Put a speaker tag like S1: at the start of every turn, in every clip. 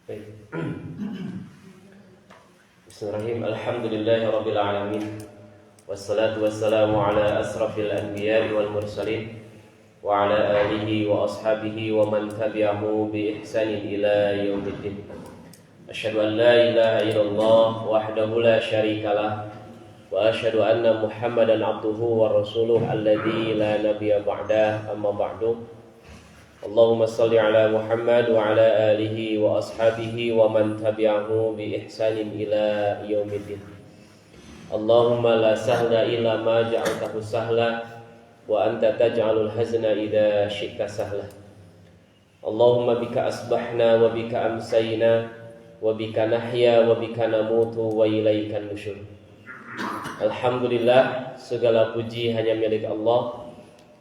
S1: Bismillahirrahmanirrahim. Alhamdulillahirabbil alamin. Wassalatu wassalamu ala asrafil anbiya'i wal mursalin wa ala alihi wa ashabihi wa man tabi'ahu bi ihsanin ila yaumiddin. Asyhadu an la ilaha illallah wahdahu la syarikalah wa asyhadu anna Muhammadan abduhu wa rasuluh alladzi la nabiyya ba'dah, amma ba'du. Allahumma salli ala Muhammad wa ala alihi wa ashabihi wa man tabi'ahu bi ihsanin ila yaumiddin. Allahumma la sahla illa ma ja'altahu sahla wa anta taj'alul hazna idza syi'ta sahla. Allahumma bika asbahna wa bika amsayna wa bika nahya wa bika namutu wa ilaikan nusyur. Alhamdulillah, segala puji hanya milik Allah.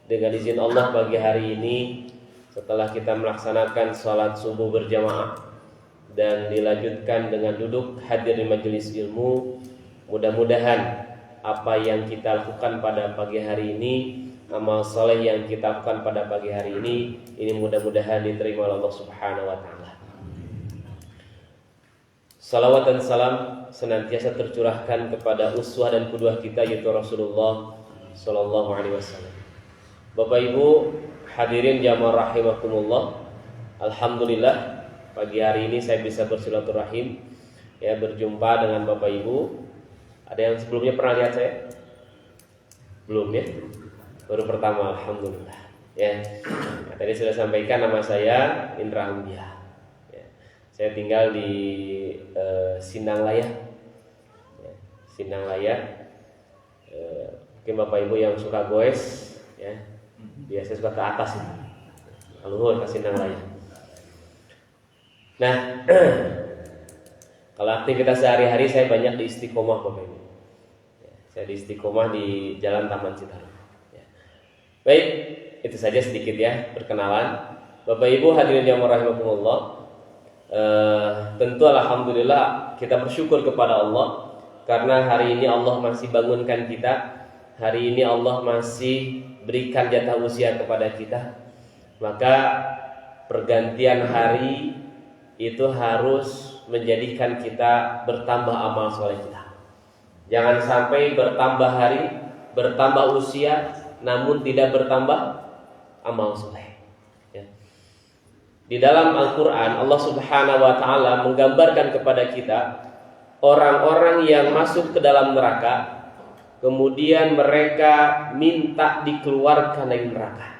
S1: Dengan izin Allah, pagi hari ini setelah kita melaksanakan salat subuh berjamaah dan dilanjutkan dengan duduk hadir di majelis ilmu, mudah-mudahan apa yang kita lakukan pada pagi hari ini, amal soleh yang kita lakukan pada pagi hari ini mudah-mudahan diterima oleh Allah Subhanahu wa taala. Salawat dan salam senantiasa tercurahkan kepada uswah dan qudwah kita, yaitu Rasulullah sallallahu alaihi wasallam. Bapak Ibu hadirin jamaah rahimakumullah, alhamdulillah pagi hari ini saya bisa bersilaturahim, ya, berjumpa dengan Bapak Ibu. Ada yang sebelumnya pernah lihat saya? Belum, ya? Baru pertama, alhamdulillah. Ya. Tadi sudah sampaikan, nama saya Indra Hamdiah. Ya. Saya tinggal di Sindang Laya. Ya. Sindang Laya. Mungkin Bapak Ibu yang suka goes, ya, biasa suka ke atas itu, luhur ke Sindang Laya. Nah, kalau aktivitas sehari-hari saya banyak di Istiqomah, Bapak Ibu. Ya, saya di Istiqomah di Jalan Taman Citarum. Ya. Baik, itu saja sedikit ya perkenalan. Bapak Ibu hadirin yang rahimakumullah. Tentu alhamdulillah kita bersyukur kepada Allah karena hari ini Allah masih bangunkan kita. Hari ini Allah masih berikan jatah usia kepada kita. Maka pergantian hari itu harus menjadikan kita bertambah amal soleh kita. Jangan sampai bertambah hari, bertambah usia, namun tidak bertambah amal soleh. Ya. Di dalam Al-Quran Allah Subhanahu wa ta'ala menggambarkan kepada kita orang-orang yang masuk ke dalam neraka, kemudian mereka minta dikeluarkan dari neraka.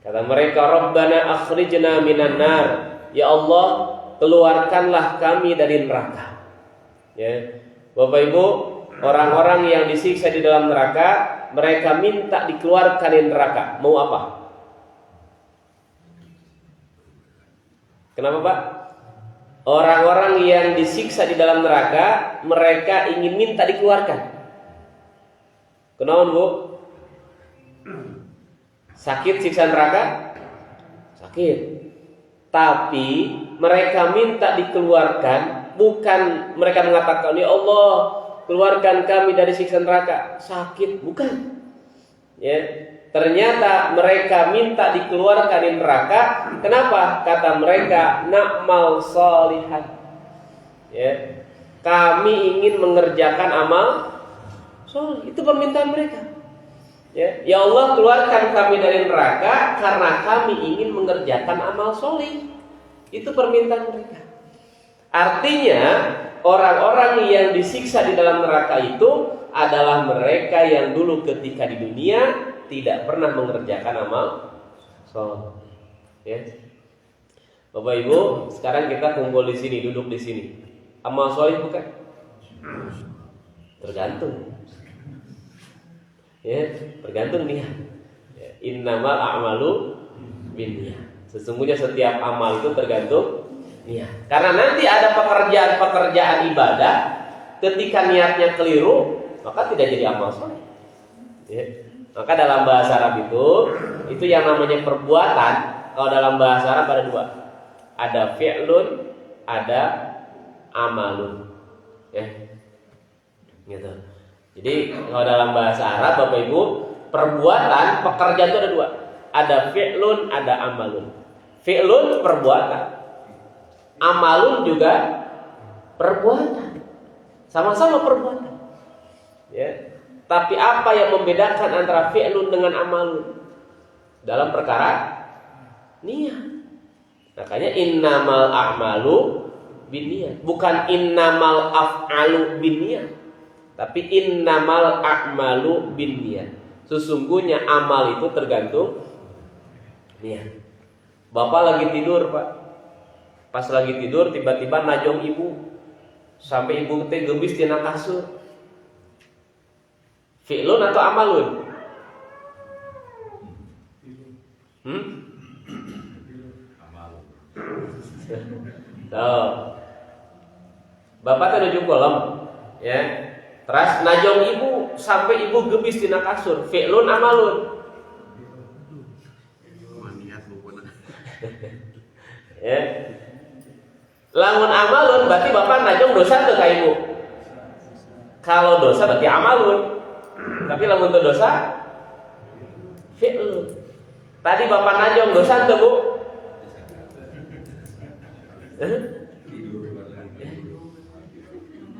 S1: Kata mereka, Rabbana akhrijna minan nar, ya Allah, keluarkanlah kami dari neraka. Ya. Bapak Ibu, orang-orang yang disiksa di dalam neraka, mereka minta dikeluarkan dari neraka. Mau apa? Kenapa, Pak? Orang-orang yang disiksa di dalam neraka, mereka ingin minta dikeluarkan. Kenapa, Bu? Sakit siksa neraka? Sakit. Tapi mereka minta dikeluarkan, bukan mereka mengatakan, ya Allah, keluarkan kami dari siksa neraka. Sakit, bukan. Ya. Ternyata mereka minta dikeluarkan dari neraka. Kenapa? Kata mereka, na'mal sholihan. Ya. Kami ingin mengerjakan amal soleh. Itu permintaan mereka. Ya Allah, keluarkan kami dari neraka karena kami ingin mengerjakan amal soleh. Itu permintaan mereka. Artinya orang-orang yang disiksa di dalam neraka itu adalah mereka yang dulu ketika di dunia tidak pernah mengerjakan amal soleh. Ya. Bapak Ibu, sekarang kita kumpul di sini, duduk di sini. Amal soleh bukan? Tergantung. Ya, tergantung niat. Ya, innamal a'malu binniyat. Sesungguhnya setiap amal itu tergantung niat. Karena nanti ada pekerjaan ibadah, ketika niatnya keliru, maka tidak jadi amal soleh. Ya. Maka dalam bahasa Arab itu yang namanya perbuatan. Kalau dalam bahasa Arab ada dua, ada fi'lun, ada amalun. Ya, gitu. Jadi kalau dalam bahasa Arab, Bapak Ibu, perbuatan, pekerjaan itu ada dua. Ada fi'lun, ada amalun. Fi'lun perbuatan, amalun juga perbuatan. Sama-sama perbuatan. Ya. Tapi apa yang membedakan antara fi'lun dengan amalun? Dalam perkara niat. Makanya innamal a'malu binniyat. Bukan innamal af'alu binniyat. Tapi innamal a'malu binniyat. Sesungguhnya amal itu tergantung niat. Bapak lagi tidur, Pak. Pas lagi tidur tiba-tiba najong ibu. Sampai ibu teh gebis tina kasur. Fi'lun atau amalun? Tuh. Bapak teh nuju kolam, ya. Terus najong ibu sampai ibu gebis tina kasur. Fi'lun amalun? Ya. Lamun amalun berarti bapak najong dosa tuh ka ibu. Kalau dosa berarti amalun. Tapi lamun tuh dosa fi'lun. Tadi bapak najong dosa tuh, Bu.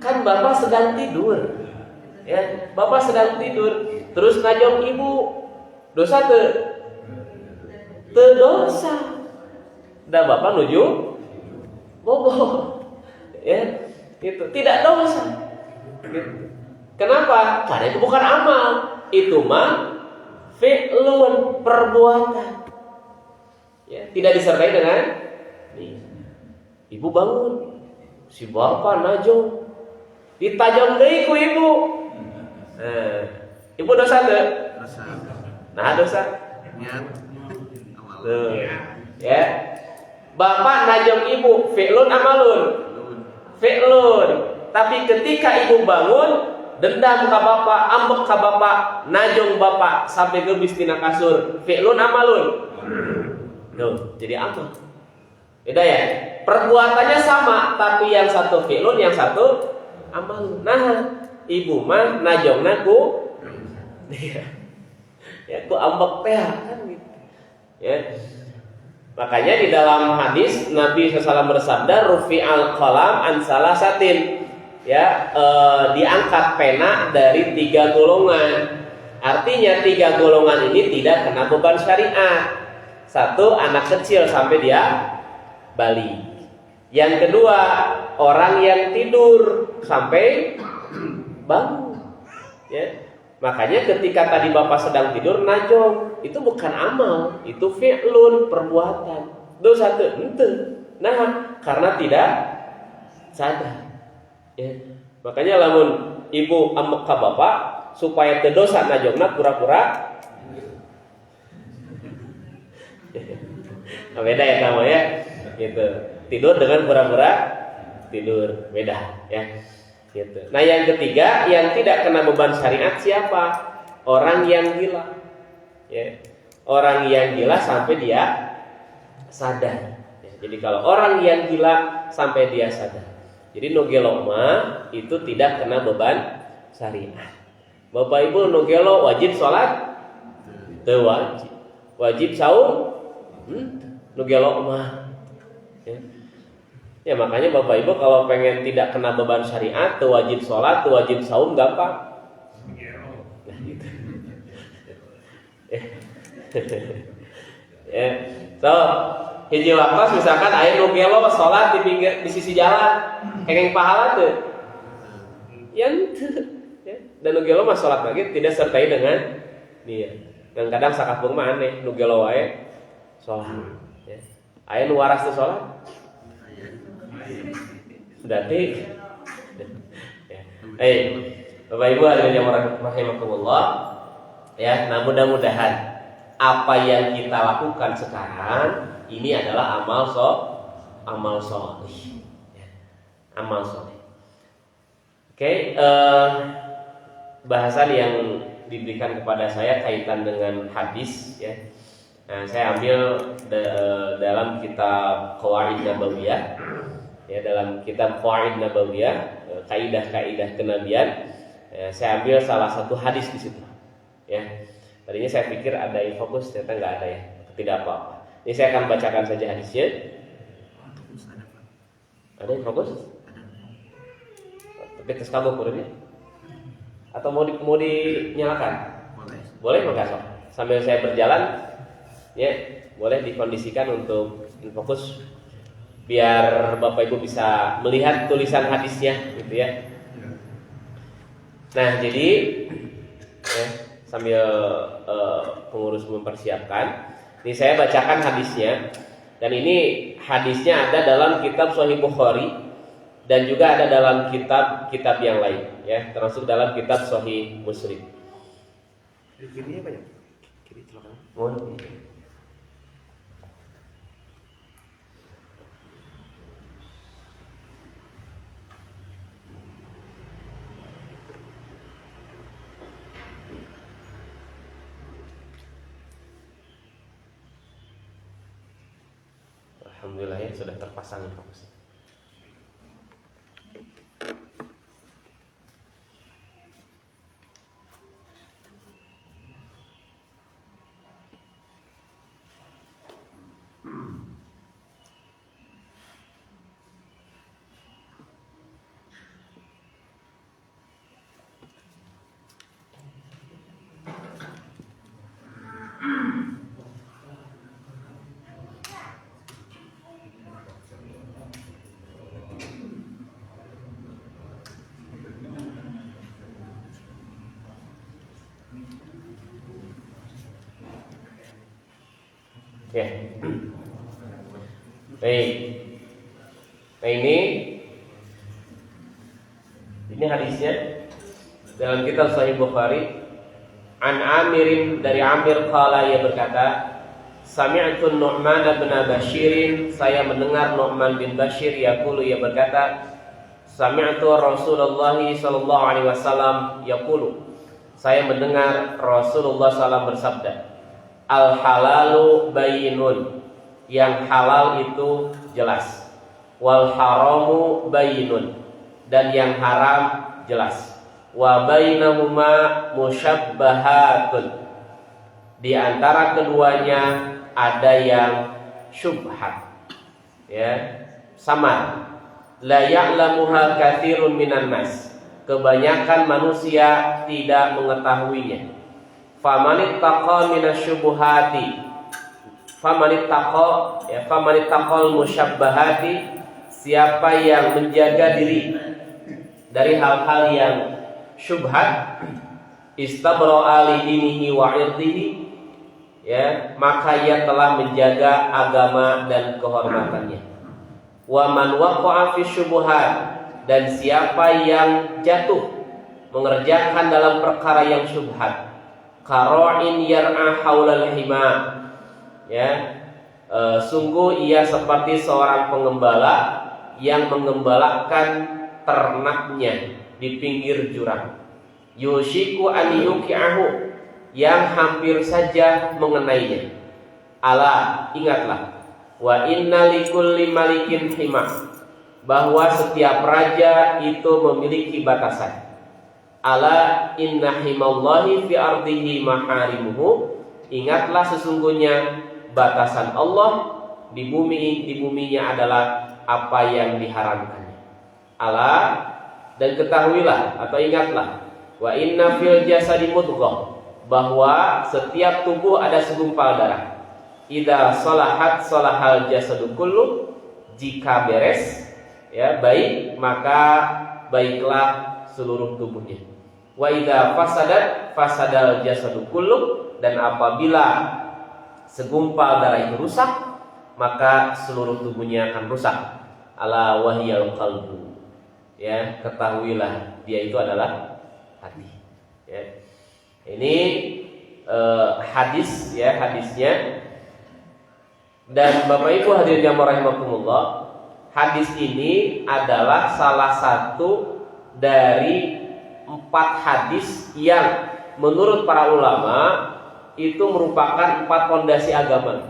S1: Kan bapak sedang tidur. Ya, bapak sedang tidur, terus najong ibu. Dosa tuh? Teu dosa. Dan bapak nuju bobo. Ya, itu tidak dosa. Gitu. Kenapa? Karena itu bukan amal, itu mah fi'lun, perbuatan. Ya, tidak disertai dengan ibu bangun, si bapak najong, ditajam deui ku ibu. Ibu dosa teu? Dosa. Nah, dosa. Niat. Tuh. Ya. Bapak najong ibu, fi'lun amalun? Fi'lun. Tapi ketika ibu bangun, dendam ka bapak, ambek ka bapak, najong bapak sampai gebis tina kasur, fi'lun amalun? Tuh, jadi amal. Beda ya? Perbuatannya sama, tapi yang satu fi'lun, yang satu amalun. Nah, ibu mah najongna ku ya ku ambek teh kan gitu. Ya. Makanya di dalam hadis Nabi SAW bersabda rufi'al qalam an salasatin. Ya, diangkat pena dari 3 golongan. Artinya 3 golongan ini tidak kena beban syariat. 1, anak kecil sampai dia balik. Yang kedua, orang yang tidur sampai bangun. Ya. Makanya ketika tadi bapak sedang tidur najong, itu bukan amal, itu fi'lun, perbuatan. Dosa teu henteu. Nah, karena tidak sadar. Ya. Makanya lamun ibu ambek ka bapak supaya teu dosa najongna pura-pura. Nah, beda ya kamu ya. Gitu. Tidur dengan pura-pura tidur, beda ya. Gitu. Nah, yang ketiga yang tidak kena beban syariat siapa? Orang yang gila. Ya. Orang yang gila sampai dia sadar. Ya. Jadi kalau orang yang gila sampai dia sadar. Jadi nugelo mah itu tidak kena beban syariat. Bapak Ibu nugelo wajib sholat? Teu wajib. Wajib saum? Nugelo mah. Ya. Ya makanya Bapak Ibu kalau pengen tidak kena beban syariat, tuh wajib sholat, tuh wajib saum gampang. Nah gitu. Ya, so hiji waktu misalkan aya nu gelo sholat di pinggir di sisi jalan, kengeng pahala tuh. Yang ya, dan nu gelo mah sholat lagi tidak sertai dengan niat. Dan kadang sakapung mah aneh, nu gelo wae sholat. Ya. Aya nu waras teh sholat. Berarti Bapak Ibu hadirin yang rahimakumullah ya, nah mudah-mudahan apa yang kita lakukan sekarang ini adalah amal sholih ya, amal sholih. Oke, bahasan yang diberikan kepada saya kaitan dengan hadis ya. Nah, saya ambil dalam kitab Qawaid Nabawiyah. Ya, dalam kitab Qawaid Nabawiyah, kaidah-kaidah kenabian, ya, saya ambil salah satu hadis di situ. Ya, tadinya saya pikir ada yang fokus, ternyata nggak ada ya, tidak apa-apa. Ini saya akan bacakan saja hadisnya. Ada yang fokus? Tapi tes kagok kurangnya? Atau mau dinyalakan? Boleh maka sok. Sambil saya berjalan, ya boleh dikondisikan untuk fokus biar Bapak Ibu bisa melihat tulisan hadisnya, gitu ya. Nah, jadi ya, sambil pengurus mempersiapkan, ini saya bacakan hadisnya. Dan ini hadisnya ada dalam kitab Sahih Bukhari dan juga ada dalam kitab yang lain, ya, termasuk dalam kitab Sahih Muslim.
S2: Kirinya banyak. Kiri celana.
S1: Mohon. Alhamdulillah ya sudah terpasang fokusnya. Ya. Baik. Nah ini hadisnya dalam kitab Sahih Bukhari. An Amirin, dari Amir qala, ia berkata, sami'tu Nu'man bin Bashir, saya mendengar Nu'man bin Bashir yaqulu, ia berkata, sami'tu Rasulullah sallallahu alaihi wasallam yaqulu, saya mendengar Rasulullah SAW bersabda, al halalu bayyinun, yang halal itu jelas, wal haramu bayyinun, dan yang haram jelas, wa bainahuma musyabbahatun, di antara keduanya ada yang syubhat, ya, samar. La ya'lamuha katsirun minan nas, kebanyakan manusia tidak mengetahuinya. Famanittaqa minasyubuhati, famanittaqal musyabbahati, siapa yang menjaga diri dari hal-hal yang syubhat, istabra'a li dinihi wa 'irdihi, ya, maka ia telah menjaga agama dan kehormatannya. Wa man waqa'a fi syubuhat, dan siapa yang jatuh mengerjakan dalam perkara yang syubhat, qara'in yar'a haulal hima, ya, sungguh ia seperti seorang pengembala yang mengembalakan ternaknya di pinggir jurang, yushiku an yuqi'ahu, yang hampir saja mengenainya. Ala, ingatlah, wa inna likulli malikin hima, bahwa setiap raja itu memiliki batasan. Ala inna himallahi fi ardihi maharimuhu, ingatlah sesungguhnya batasan Allah di buminya adalah apa yang diharamkannya. Ala, dan ketahuilah atau ingatlah, wa inna fil jasadi mudghah, bahwa setiap tubuh ada segumpal darah. Idza salahat salahal jasadu kullu, jika beres, ya, baik, maka baiklah seluruh tubuhnya. Wa idza fasadat fasadal jasadu kullu, dan apabila segumpal darah itu rusak, maka seluruh tubuhnya akan rusak. Ala wahyal qalbu, ya, ketahuilah dia itu adalah hati, ya. Ini hadis, ya, hadisnya. Dan Bapak Ibu hadirin yang rahimakumullah, hadis ini adalah salah satu dari 4 hadis yang menurut para ulama itu merupakan 4 fondasi agama.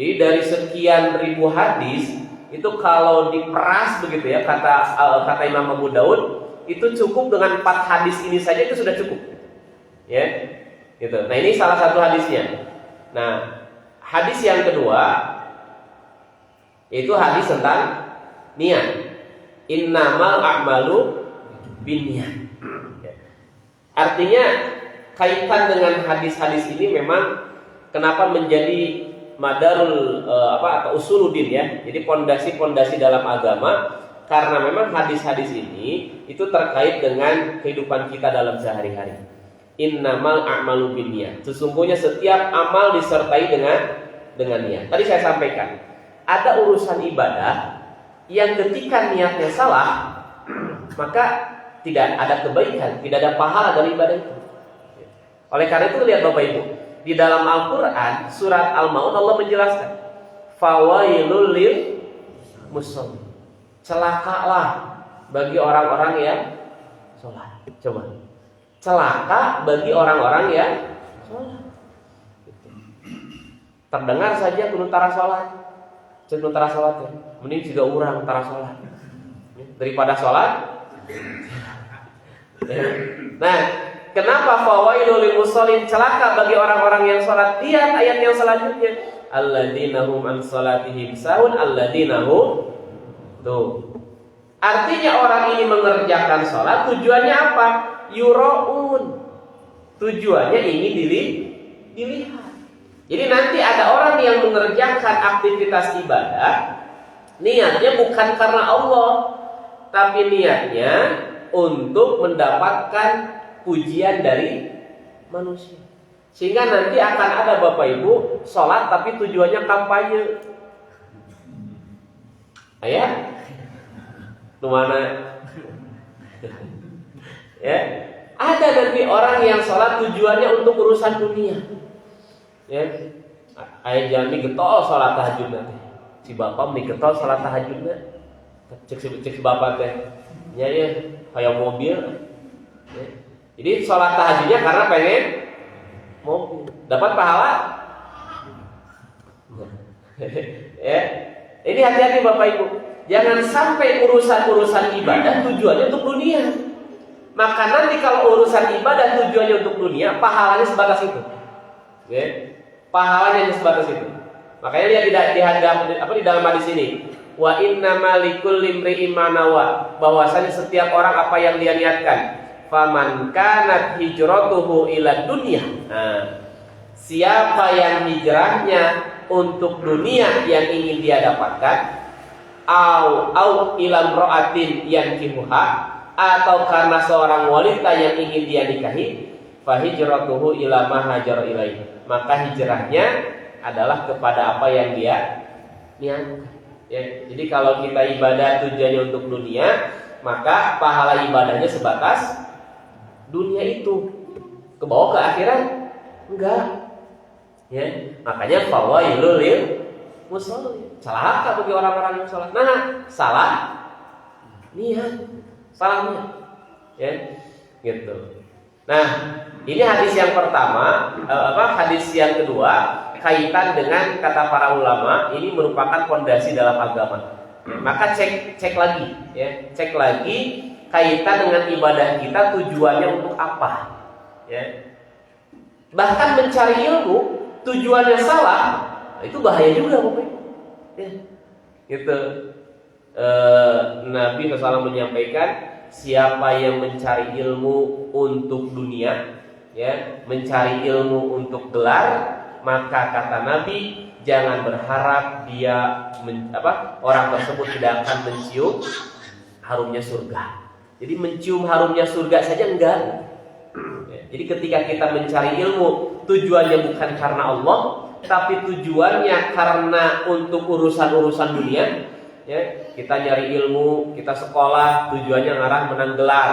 S1: Jadi dari sekian ribu hadis itu kalau diperas begitu, ya, kata Imam Abu Daud, itu cukup dengan 4 hadis ini saja itu sudah cukup, ya, gitu. Nah, ini salah satu hadisnya. Nah, hadis yang kedua itu hadis tentang niat, Innamal a'malu binniyat. Ya. Artinya kaitan dengan hadis-hadis ini memang kenapa menjadi madarul atau usuluddin ya. Jadi pondasi-pondasi dalam agama karena memang hadis-hadis ini itu terkait dengan kehidupan kita dalam sehari-hari. Innamal a'malu binniyat. Sesungguhnya setiap amal disertai dengan niat. Tadi saya sampaikan, ada urusan ibadah yang ketika niatnya salah, maka tidak ada kebaikan, tidak ada pahala dari ibadah itu. Oleh karena itu lihat Bapak Ibu, di dalam Al-Quran surat Al-Maun Allah menjelaskan, fawailul lil musallin, celakalah bagi orang-orang yang sholat. Coba, celaka bagi orang-orang yang sholat. Terdengar saja kudu tara sholat, kudu tara sholat ya. Mending juga orang tara sholat daripada sholat. Nah, kenapa fawailul lil musallin, celaka bagi orang-orang yang sholat? Lihat ayat yang selanjutnya, alladzina hum an sholatihim sahun, alladzina hum. Tuh. Artinya orang ini mengerjakan sholat tujuannya apa? Yuraun. Tujuannya ingin dilihat. Jadi nanti ada orang yang mengerjakan aktivitas ibadah, niatnya bukan karena Allah, tapi niatnya untuk mendapatkan pujian dari manusia. Sehingga nanti akan ada Bapak Ibu sholat tapi tujuannya kampanye. Ayah, kemana? Ya, ada nanti orang yang sholat tujuannya untuk urusan dunia. Ya, ayah jangan getol sholat tahajud nanti. Si bapak nih getol sholat tahajudnya. Cek bapak teh. Ya, kayak mobil. Ya. Jadi sholat tahajudnya karena pengen mobil. Dapat pahala? Ya. Ini hati-hati Bapak Ibu. Jangan sampai urusan-urusan ibadah tujuannya untuk dunia. Maka nanti kalau urusan ibadah tujuannya untuk dunia, pahalanya sebatas itu. Ya. Pahalanya hanya sebatas itu. Makanya dia di dalam hadis ini, wa innamal likulli imri'in ma nawa, bahwasanya setiap orang apa yang dia niatkan. Faman kanat hijratuhu ila dunya. Nah, siapa yang hijrahnya untuk dunia yang ingin dia dapatkan, au ila imra'atin yankihuha, atau karena seorang wanita yang ingin dia nikahi, fa hijratuhu ila ma hajar ilaihi, maka hijrahnya adalah kepada apa yang dia niatkan. Ya, jadi kalau kita ibadah tujuannya untuk dunia, maka pahala ibadahnya sebatas dunia itu. Ke bawah ke akhirat enggak. Ya, makanya fawailul lil musallin, celaka bagi orang-orang yang salat. Nah, salah niat, salah niat. Ya, gitu. Nah, ini hadis yang pertama, hadis yang kedua kaitan dengan kata para ulama, ini merupakan fondasi dalam agama. Maka cek lagi, ya, cek lagi kaitan dengan ibadah kita tujuannya untuk apa, ya. Bahkan mencari ilmu tujuannya salah, itu bahaya juga, Bapak. Ya, gitu. Nabi SAW menyampaikan, siapa yang mencari ilmu untuk dunia, ya, mencari ilmu untuk gelar, maka kata Nabi, jangan berharap dia orang tersebut tidak akan mencium harumnya surga. Jadi mencium harumnya surga saja enggak. Ya, jadi ketika kita mencari ilmu, tujuannya bukan karena Allah, tapi tujuannya karena untuk urusan-urusan dunia. Ya, kita nyari ilmu, kita sekolah tujuannya ngarah menang gelar.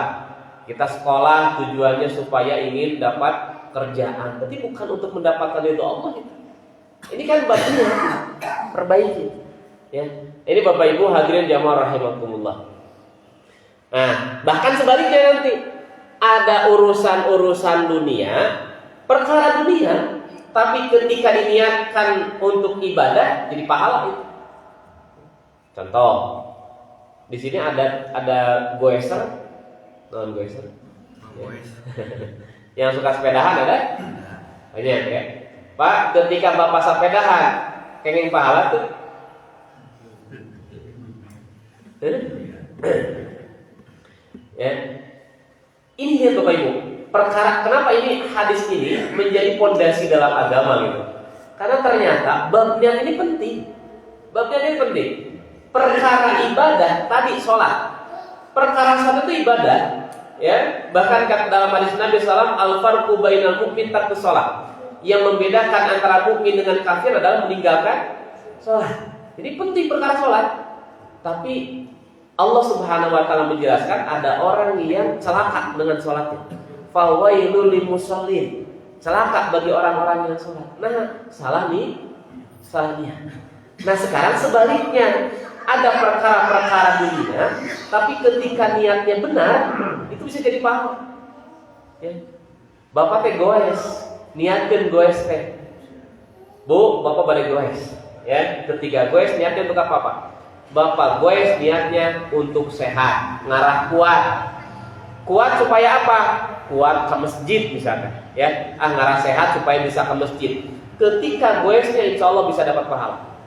S1: Kita sekolah tujuannya supaya ingin dapat kerjaan, tapi bukan untuk mendapatkan ridho Allah. Ini kan batinnya perbaiki. Ya, ini Bapak Ibu hadirin jamaah rahimakumullah. Nah, bahkan sebaliknya nanti ada urusan-urusan dunia, perkara dunia, tapi ketika diniatkan untuk ibadah jadi pahala itu. Contoh, di sini ada goeser, non goeser. Yang suka sepedahan ada? Banyak ya. Pak, ketika Bapak sepedahan, kenging pahala tuh? Ya. Ini dia Bapak Ibu, perkara kenapa ini hadis ini menjadi pondasi dalam agama gitu. Karena ternyata bab niat ini penting. Bab niat ini penting. Perkara ibadah tadi sholat. Perkara sholat itu ibadah, ya. Bahkan dalam hadis Nabi SAW, al-farqu bainal mu'min tarkus sholat. Yang membedakan antara mukmin dengan kafir adalah meninggalkan sholat. Jadi penting perkara sholat. Tapi Allah Subhanahu wa taala menjelaskan ada orang yang celaka dengan sholatnya. Fawailul limusallin. Celaka bagi orang-orang yang sholat. Nah, salah nih, salahnya. Nah, sekarang sebaliknya, ada perkara-perkara dunia, tapi ketika niatnya benar, itu bisa jadi pahala. Ya. Bapak teh goes, niatkeun goes teh. Bu, Bapak balik goes. Ya, ketiga goes niatnya untuk apa, Pak? Bapak goes niatnya untuk sehat, ngarah kuat. Kuat supaya apa? Kuat ke masjid misalkan, ya. Ngarah sehat supaya bisa ke masjid. Ketika goesnya insya Allah bisa dapat pahala.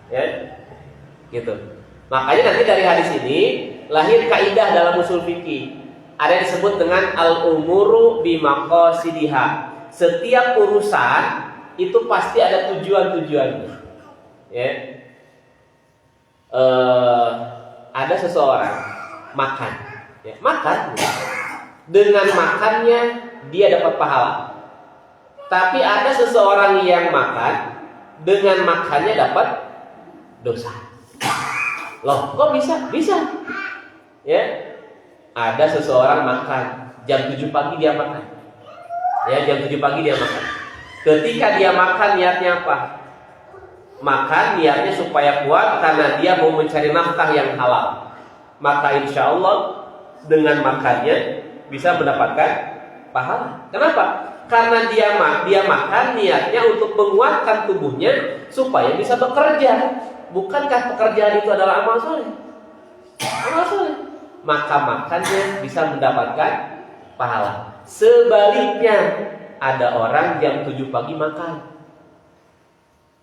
S1: Ya. Gitu. Makanya nanti dari hadis ini lahir kaidah dalam usul fikih. Ada yang disebut dengan al-umuru bimaqasidiha. Setiap urusan itu pasti ada tujuan-tujuannya. Ya. Ada seseorang makan, ya, makan dengan makannya dia dapat pahala. Tapi ada seseorang yang makan dengan makannya dapat dosa. Loh, kok bisa? Bisa. Ya. Ada seseorang makan jam 7 pagi dia makan. Ya, jam 7 pagi dia makan. Ketika dia makan niatnya apa? Makan niatnya supaya kuat karena dia mau mencari nafkah yang halal. Maka insya Allah dengan makannya bisa mendapatkan pahala. Kenapa? Karena dia makan niatnya untuk menguatkan tubuhnya supaya bisa bekerja. Bukankah pekerjaan itu adalah amal soleh? Amal soleh. Maka makannya bisa mendapatkan pahala. Sebaliknya ada orang jam 7 pagi makan.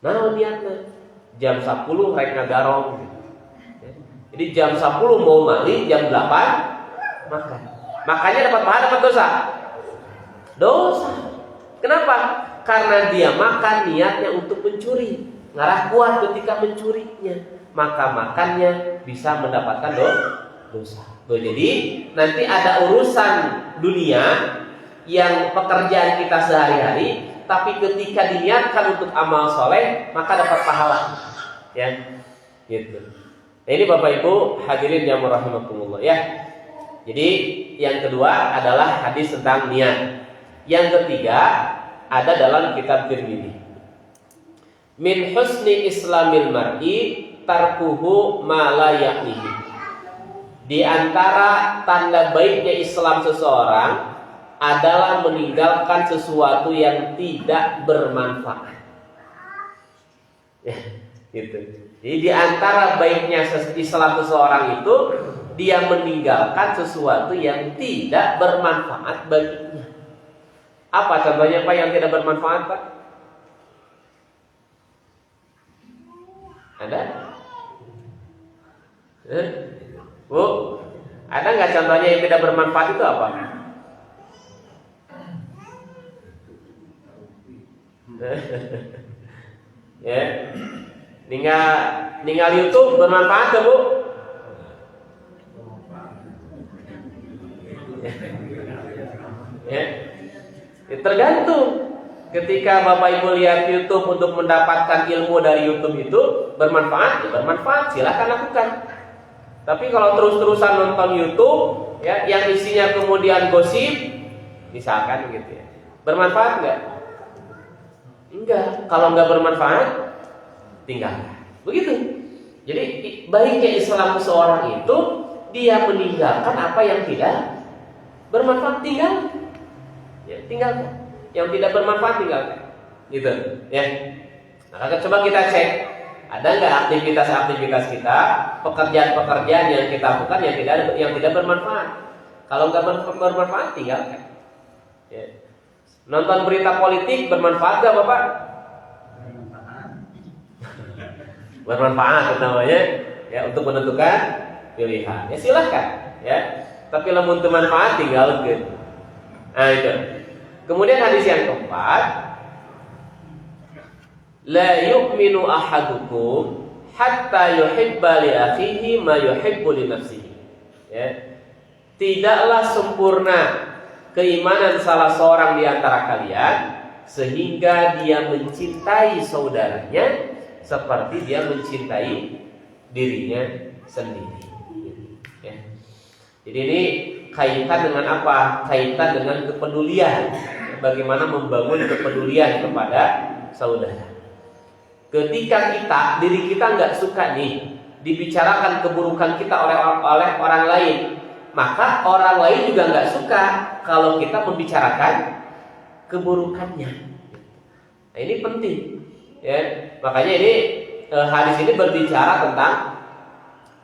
S1: Nah niatnya jam 10 rek ngagarong. Jadi jam 10 mau mandi, jam 8 makan. Makanya dapat pahala dapat dosa. Dosa. Kenapa? Karena dia makan niatnya untuk mencuri. Ngarah kuat ketika mencurinya. Maka makannya bisa mendapatkan dosa. Jadi nanti ada urusan dunia yang pekerjaan kita sehari-hari, tapi ketika diniatkan untuk amal soleh maka dapat pahala. Ya, gitu. Nah, ini Bapak Ibu hadirin yang rahimakumullah ya. Jadi yang kedua adalah hadis tentang niat. Yang ketiga ada dalam kitab Tirmidzi. Min husni islamil mar'i tarkuhu ma la ya'nihi. Di antara tanda baiknya Islam seseorang adalah meninggalkan sesuatu yang tidak bermanfaat. Ya, gitu. Jadi di antara baiknya Islam seseorang itu dia meninggalkan sesuatu yang tidak bermanfaat baginya. Apa contohnya Pak yang tidak bermanfaat Pak? Ada? Bu, ada nggak contohnya yang tidak bermanfaat itu apa? Ya, ninggal YouTube bermanfaat ya Bu? Ya, tergantung. Ketika Bapak Ibu lihat YouTube untuk mendapatkan ilmu dari YouTube itu bermanfaat, ya bermanfaat, silahkan lakukan. Tapi kalau terus-terusan nonton YouTube, ya, yang isinya kemudian gosip, misalkan gitu ya, bermanfaat nggak? Enggak. Kalau nggak bermanfaat, tinggalkan. Begitu. Jadi baiknya Islam seseorang itu dia meninggalkan apa yang tidak bermanfaat, tinggalkan. Ya, tinggalkan. Yang tidak bermanfaat tinggalkan. Gitu, ya. Nah, coba kita cek, ada nggak aktivitas-aktivitas kita, pekerjaan-pekerjaan yang kita lakukan yang tidak bermanfaat. Kalau nggak bermanfaat, tinggalkan. Ya. Nonton berita politik bermanfaat nggak Bapak? Bermanfaat namanya, ya, untuk menentukan pilihan. Ya silahkan, ya. Tapi lamun teu manfaat tinggalkeun. Nah itu. Kemudian hadis yang keempat, la yu'minu ahadukum hatta yuhibba li akhihi ma yuhibbu li nafsihi. Ya. Tidaklah sempurna keimanan salah seorang di antara kalian sehingga dia mencintai saudaranya seperti dia mencintai dirinya sendiri. Ya. Jadi ini kaitan dengan apa? Kaitan dengan kepedulian. Bagaimana membangun kepedulian kepada saudara. Ketika diri kita nggak suka nih dibicarakan keburukan kita oleh orang lain, maka orang lain juga nggak suka kalau kita membicarakan keburukannya. Nah, ini penting, ya. Makanya ini hadis ini berbicara tentang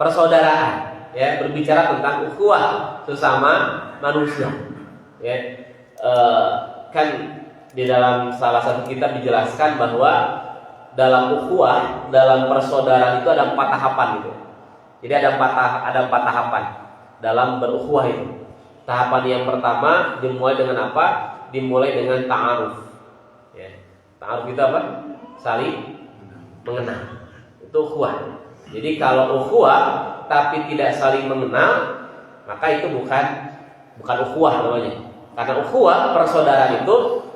S1: persaudaraan, ya, berbicara tentang ukhuwah sesama manusia, ya. Kan di dalam salah satu kitab dijelaskan bahwa dalam ukhuwah, dalam persaudaraan itu ada 4 tahapan gitu. Jadi ada empat tahapan dalam berukhuwah itu. Tahapan yang pertama dimulai dengan apa? Dimulai dengan ta'aruf. Ya. Ta'aruf itu apa? Saling mengenal. Itu ukhuwah. Jadi kalau ukhuwah tapi tidak saling mengenal, maka itu bukan ukhuwah namanya. Karena ukhuwah persaudaraan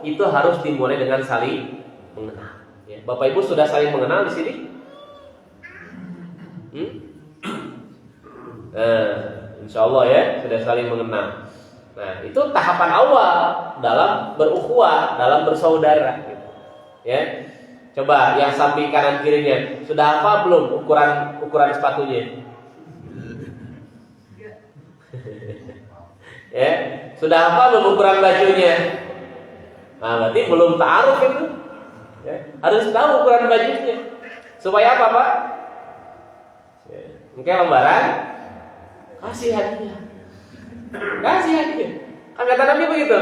S1: itu harus dimulai dengan saling mengenal. Ya. Bapak Ibu sudah saling mengenal di sini? Insya Allah ya sudah saling mengenal. Nah itu tahapan awal dalam berukhuwah, dalam bersaudara. Gitu. Ya, coba yang samping kanan kirinya sudah hafal belum ukuran sepatunya? Ya, sudah hafal belum ukuran bajunya? Nah berarti belum ta'aruf itu. Ya, harus tahu ukuran bajunya. Supaya apa Pak? Ya, mungkin lembaran kasih hadiah. Kasih hadiah. Kan kata Nabi begitu.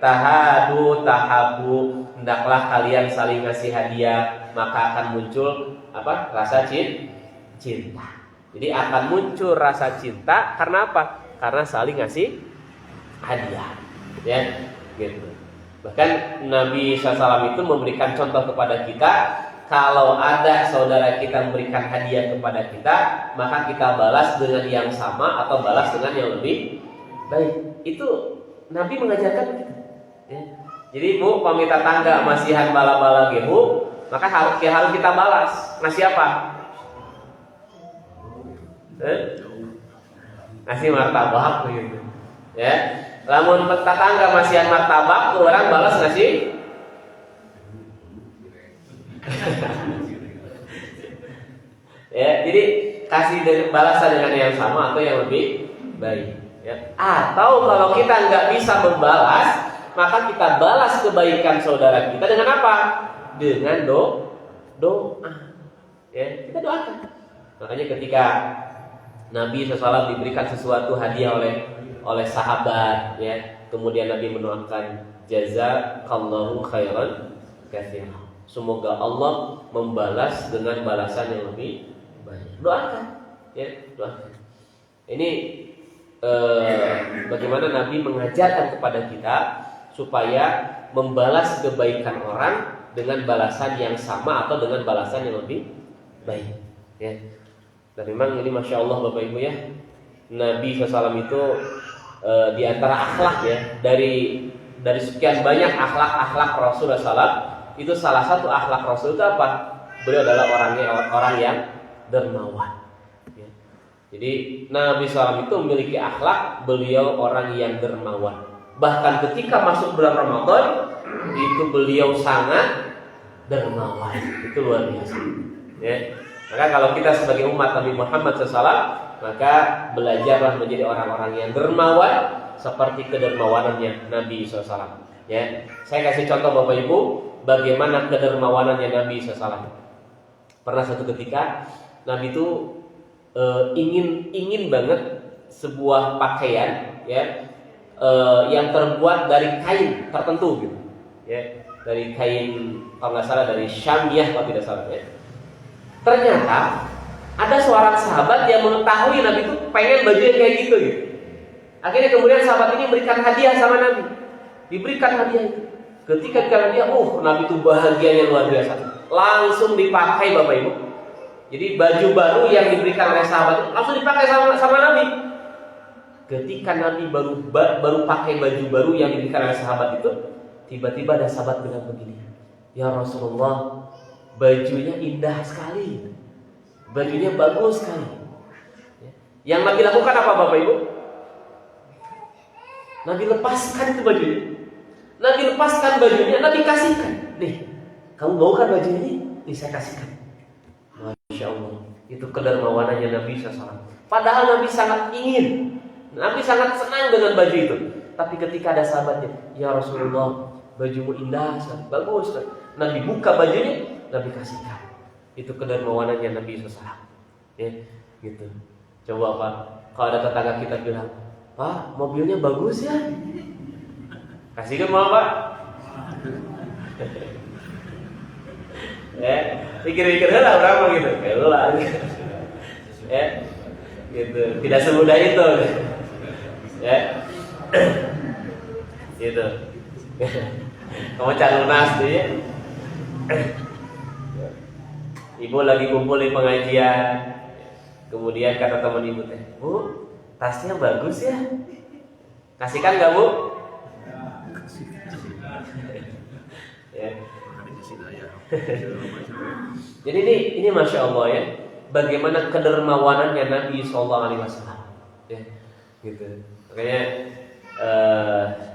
S1: Tahadu tahabu, hendaklah kalian saling ngasih hadiah, maka akan muncul apa? Rasa cinta. Jadi akan muncul rasa cinta karena apa? Karena saling ngasih hadiah. Ya, gitu. Bahkan Nabi SAW itu memberikan contoh kepada kita, kalau ada saudara kita memberikan hadiah kepada kita, maka kita balas dengan yang sama atau balas dengan yang lebih baik. Itu Nabi mengajarkan kita. Ya. Jadi Bu, pamita tangga masihan bala-bala gehu, maka harus kita balas. Ngasih apa? Ngasih martabak begitu. Ya. Lamun tetangga masihan martabak, orang balas ngasih ya, jadi kasih balasan dengan yang sama atau yang lebih baik. Ya. Atau kalau kita nggak bisa membalas, maka kita balas kebaikan saudara kita dengan apa? Dengan doa. Ya, kita doakan. Makanya ketika Nabi SAW diberikan sesuatu hadiah oleh sahabat, ya, kemudian Nabi mendoakan jazakallahu khairan katsiran. Semoga Allah membalas dengan balasan yang lebih banyak. Doakan, ya, doakan. Ini bagaimana Nabi mengajarkan kepada kita supaya membalas kebaikan orang dengan balasan yang sama atau dengan balasan yang lebih baik. Ya. Dan memang ini masya Allah Bapak Ibu ya, Nabi SAW itu di antara akhlak ya, dari sekian banyak akhlak Rasulullah SAW, itu salah satu akhlak Rasul itu apa? Beliau adalah orang yang dermawan. Ya. Jadi Nabi SAW itu memiliki akhlak, beliau orang yang dermawan. Bahkan ketika masuk bulan Ramadan, itu beliau sangat dermawan. Itu luar biasa. Ya. Maka kalau kita sebagai umat Nabi Muhammad SAW, maka belajarlah menjadi orang-orang yang dermawan seperti kedermawanannya Nabi SAW. Ya, saya kasih contoh Bapak Ibu, bagaimana kedermawanannya Nabi SAW. Pernah satu ketika Nabi itu ingin banget sebuah pakaian, ya, yang terbuat dari kain tertentu, gitu. Ya, dari kain, kalau nggak salah dari Syamiyah kalau tidak salah. Ya. Ternyata Ada seorang sahabat yang mengetahui Nabi itu pengen baju yang kayak gitu. Akhirnya kemudian sahabat ini memberikan hadiah sama Nabi. Diberikan hadiah itu. Ketika diberikan hadiah, Nabi itu bahagianya luar biasa. Langsung dipakai Bapak Ibu. Jadi baju baru yang diberikan oleh sahabat itu langsung dipakai sama Nabi. Ketika Nabi baru pakai baju baru yang diberikan oleh sahabat itu, tiba-tiba ada sahabat bilang begini, "Ya Rasulullah, bajunya indah sekali. Bajunya bagus sekali." Yang Nabi lakukan apa Bapak Ibu? Nabi lepaskan itu bajunya. Nabi lepaskan bajunya, Nabi kasihkan. Nih, kamu mau kan baju ini? Nih saya kasihkan. Masya Allah, itu kedermawanannya Nabi SAW. Padahal Nabi sangat ingin, Nabi sangat senang dengan baju itu. Tapi ketika ada sahabatnya, "Ya Rasulullah, bajumu indah sekali, bagus sekali." Nabi buka bajunya, Nabi kasihkan. Itu kedermawanannya Nabi SAW. Ya, gitu. Coba Pak, kalau ada tetangga kita bilang, "Pak, mobilnya bagus ya." Kasihkan mau Pak? Ya, pikir-pikir lah berapa gitu. Kayak lu lah. Ya, gitu. Tidak semudah itu. Ya, gitu. Kamu cari lunas tuh ya. Ibu lagi kumpul di pengajian, kemudian kata teman ibu teh, "Bu, tasnya bagus ya. Kasihkan nggak Bu?" Ya. Jadi ini Masya Allah ya, bagaimana kedermawanannya Nabi SAW. Ya, gitu. Makanya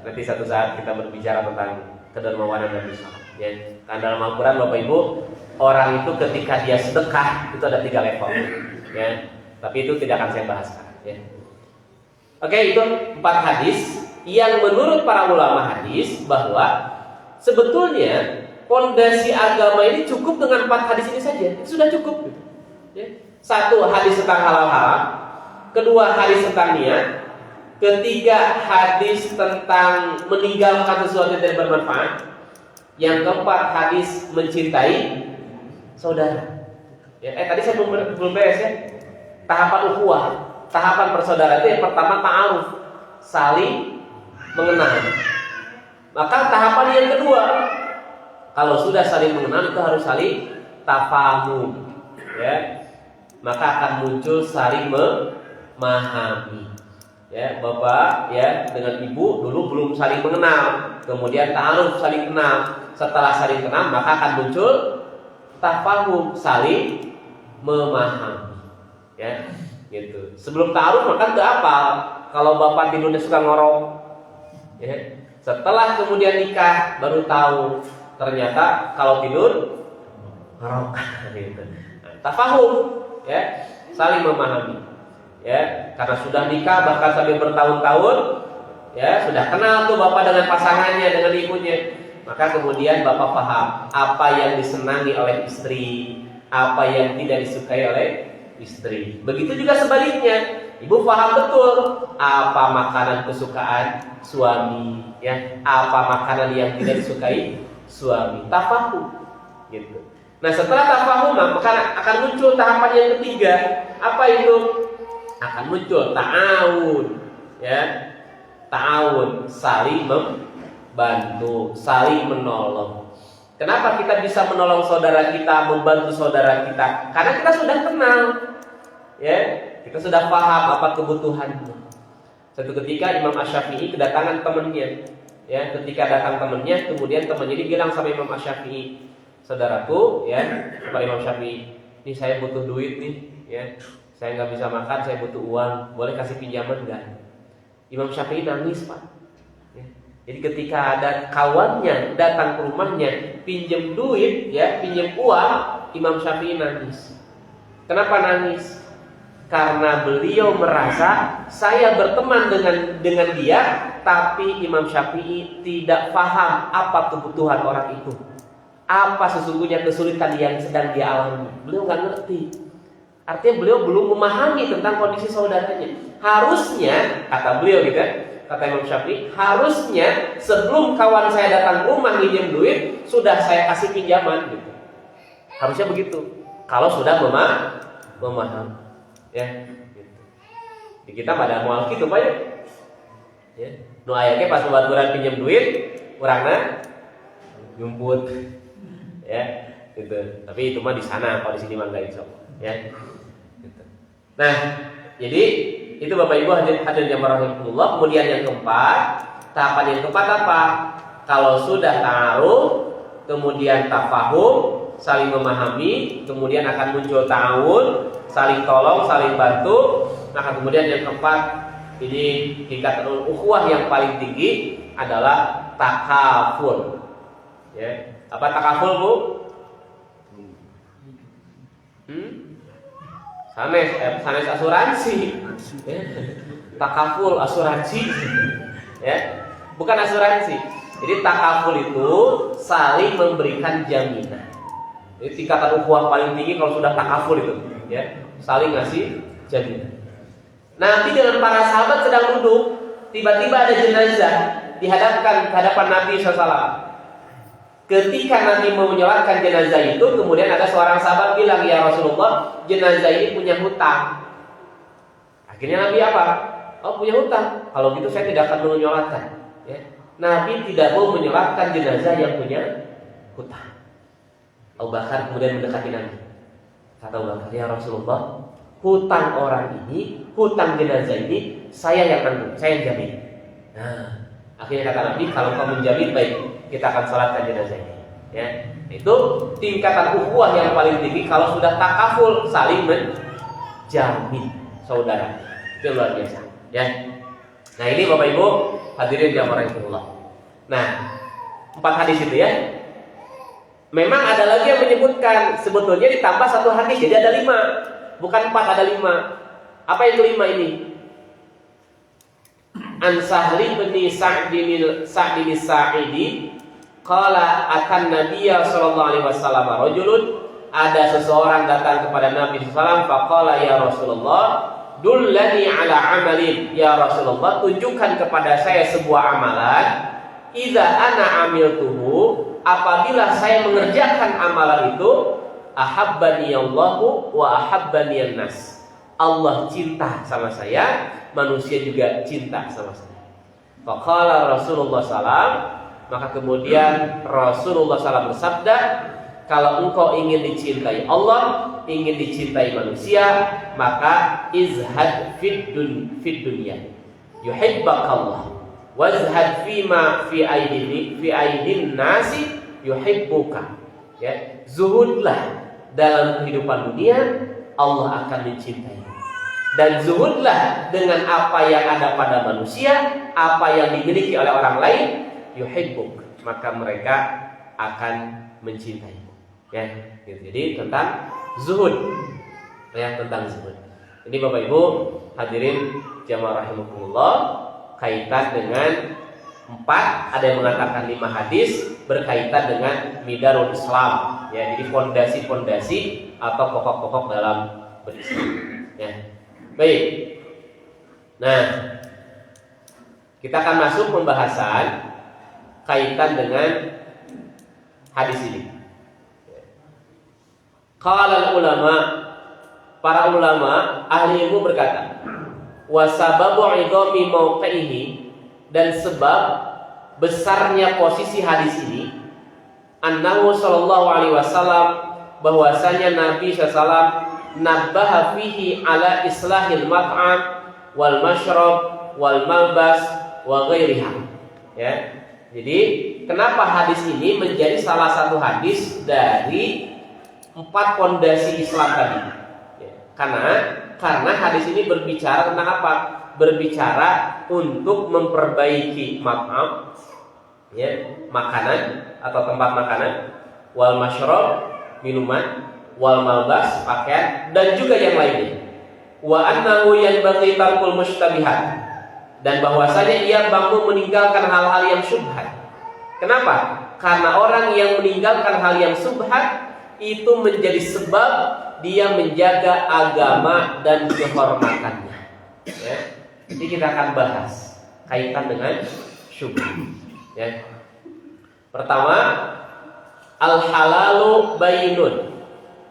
S1: nanti satu saat kita berbicara tentang kedermawanan Nabi SAW. Ya, kan dalam Al-Quran Bapak Ibu, orang itu ketika dia sedekah itu ada 3 level. Ya, tapi itu tidak akan saya bahas sekarang. Ya. Oke, itu 4 hadis yang menurut para ulama hadis bahwa sebetulnya pondasi agama ini cukup dengan 4 hadis ini saja. Itu sudah cukup. Gitu. Ya. 1 hadis tentang halal haram, 2 hadis tentang niat, 3 hadis tentang meninggalkan sesuatu yang tidak bermanfaat, yang 4 hadis mencintai saudara. Ya, tadi saya belum beres ya. Tahapan ukhuwah, tahapan persaudaraan itu yang pertama ta'aruf, saling mengenal. Maka tahapan yang kedua, kalau sudah saling mengenal itu harus saling tafahum, ya. Maka akan muncul saling memahami. Ya, Bapak ya dengan Ibu dulu belum saling mengenal, kemudian ta'aruf, saling kenal. Setelah saling kenal maka akan muncul tafahum, saling memahami. Ya, gitu. Sebelum ta'aruf maka enggak apa. Kalau Bapak tidurnya suka ngorok, ya. Setelah kemudian nikah baru tahu ternyata kalau tidur ngorok. Gitu. Nah, tafahum, ya, saling memahami. Ya, karena sudah nikah bahkan sampai bertahun-tahun, ya, sudah kenal tuh Bapak dengan pasangannya, dengan ibunya. Maka kemudian Bapak paham apa yang disenangi oleh istri, apa yang tidak disukai oleh istri. Begitu juga sebaliknya, Ibu paham betul apa makanan kesukaan suami, ya, apa makanan yang tidak disukai suami. Tafahum, gitu. Nah, setelah tafahum maka akan muncul tahapan yang ketiga. Apa itu? Akan muncul ta'awun, ya, ta'awun, saling membantu, saling menolong. Kenapa kita bisa menolong saudara kita, membantu saudara kita? Karena kita sudah kenal, ya, kita sudah paham apa kebutuhannya. Suatu ketika Imam Asy-Syafi'i kedatangan temannya, ya, ketika datang temannya, kemudian temannya ini bilang sama Imam Asy-Syafi'i, "Saudaraku, ya, kepada Imam Syafi'i, ini saya butuh duit nih, ya. Saya nggak bisa makan, saya butuh uang, boleh kasih pinjaman nggak?" Imam Syafi'i nangis, Pak. Ya. Jadi ketika ada kawannya datang ke rumahnya, pinjam duit, ya, pinjam uang, Imam Syafi'i nangis. Kenapa nangis? Karena beliau merasa saya berteman dengan dia, tapi Imam Syafi'i tidak paham apa kebutuhan orang itu, apa sesungguhnya kesulitan yang sedang dia alami. Beliau nggak ngerti. Artinya beliau belum memahami tentang kondisi saudaranya. Harusnya, kata beliau gitu, kata Imam Syafi'i, harusnya sebelum kawan saya datang ke rumah minjem duit, sudah saya kasih pinjaman gitu. Harusnya begitu. Kalau sudah memahami. Ya, gitu. Di kita pada moal gitu banyak. Ya, nu aya ge pas babaturan pinjem duit, urangna nyumput. Ya, gitu. Tapi itu mah di sana, kalau di sini mah enggak insyaallah. Ya. Gitu. Nah, jadi itu Bapak Ibu hadirin yang rahimahullah. Kemudian yang keempat, tahapan yang keempat apa? Kalau sudah ta'aruf, kemudian tafahum, saling memahami, kemudian akan muncul ta'awun, saling tolong, saling bantu. Maka kemudian yang keempat, ini tingkatan ukhuwah yang paling tinggi adalah takaful. Ya, apa takaful, Bu? Sanes asuransi. Ya. Takaful asuransi. Ya, bukan asuransi. Jadi takaful itu saling memberikan jaminan. Jadi tingkatan ukhuwah paling tinggi kalau sudah takaful itu, ya, saling ngasih jaminan. Nanti dengan para sahabat sedang duduk, tiba-tiba ada jenazah dihadapkan ke hadapan Nabi SAW. Ketika Nabi mau menyolatkan jenazah itu, kemudian ada seorang sahabat bilang, ya Rasulullah, jenazah ini punya hutang. Akhirnya Nabi apa? Oh, punya hutang. Kalau gitu saya tidak akan menyolatkan. Ya. Nabi tidak mau menyolatkan jenazah yang punya hutang. Abu Bakar kemudian mendekati Nabi. Kata Abu Bakar, ya Rasulullah, hutang orang ini, hutang jenazah ini, saya yang tanggung, saya yang jamin. Nah, akhirnya kata Nabi, kalau kamu menjamin, baik, kita akan salatkan jenazah ini. Ya, itu tingkatan ukhuwah yang paling tinggi kalau sudah takaful, saling menjamin saudara. Itu luar biasa. Ya. Nah, ini Bapak Ibu hadirin yang rahimahullah. Nah, 4 hadis itu ya. Memang ada lagi yang menyebutkan sebetulnya ditambah 1 hadis, jadi ada 5. Bukan 4, ada 5. Apa itu 5 ini? An Sahli bin Sa'din Sa'idi qala atan Nabiyya sallallahu alaihi wasallam rajulun, ada seseorang datang kepada Nabi sallallahu alaihi wasallam faqala ya Rasulullah dullani ala amalin, ya Rasulullah tunjukkan kepada saya sebuah amalan, idza ana amiltuhu, apabila saya mengerjakan amalan itu, ahabbani Allahu wa ahabbani an-nas, Allah cinta sama saya, manusia juga cinta sama saya. Faqala Rasulullah sallam, maka kemudian Rasulullah sallam bersabda, kalau engkau ingin dicintai Allah, ingin dicintai manusia, maka izhad fid dunya yuhibbakallah, wazhad fima fi aidin nasi yuhibbuka. Ya, zuhudlah dalam kehidupan dunia, Allah akan mencintai. Dan zuhudlah dengan apa yang ada pada manusia, apa yang dimiliki oleh orang lain, yuhibbuk, maka mereka akan mencintai. Ya, gitu. Jadi tentang zuhud, ya, tentang zuhud. Ini Bapak Ibu hadirin jamaah rahimakumullah, kaitan dengan 4, ada yang mengatakan 5 hadis berkaitan dengan midarul Islam. Ya, jadi fondasi-fondasi atau pokok-pokok dalam berislam. Ya, baik. Nah, kita akan masuk pembahasan kaitan dengan hadis ini. Qala ulama, para ulama ahli ilmu berkata, wa sababu idhami mauqihi, dan sebab besarnya posisi hadis ini, annahu sallallahu alaihi wasallam, bahwasanya Nabi sallallahu nabbaha fihi ala islahil mat'am wal mashrab wal malbas wa ghairiha. Ya. Jadi kenapa hadis ini menjadi salah satu hadis dari 4 pondasi Islam tadi? Ya, karena hadis ini berbicara tentang apa? Berbicara untuk memperbaiki mat'am, ya, makanan atau tempat makanan, wal mashrab, minuman, wal malbas, pakaian, dan juga yang lainnya. Wa annahu yanbaghi tarkul mushtabihat, dan bahwasanya ia mampu meninggalkan hal-hal yang syubhat. Kenapa? Karena orang yang meninggalkan hal yang syubhat itu menjadi sebab dia menjaga agama dan kehormatannya. Ya. Jadi kita akan bahas kaitan dengan syubhat. Ya. Pertama, al halalu bainun.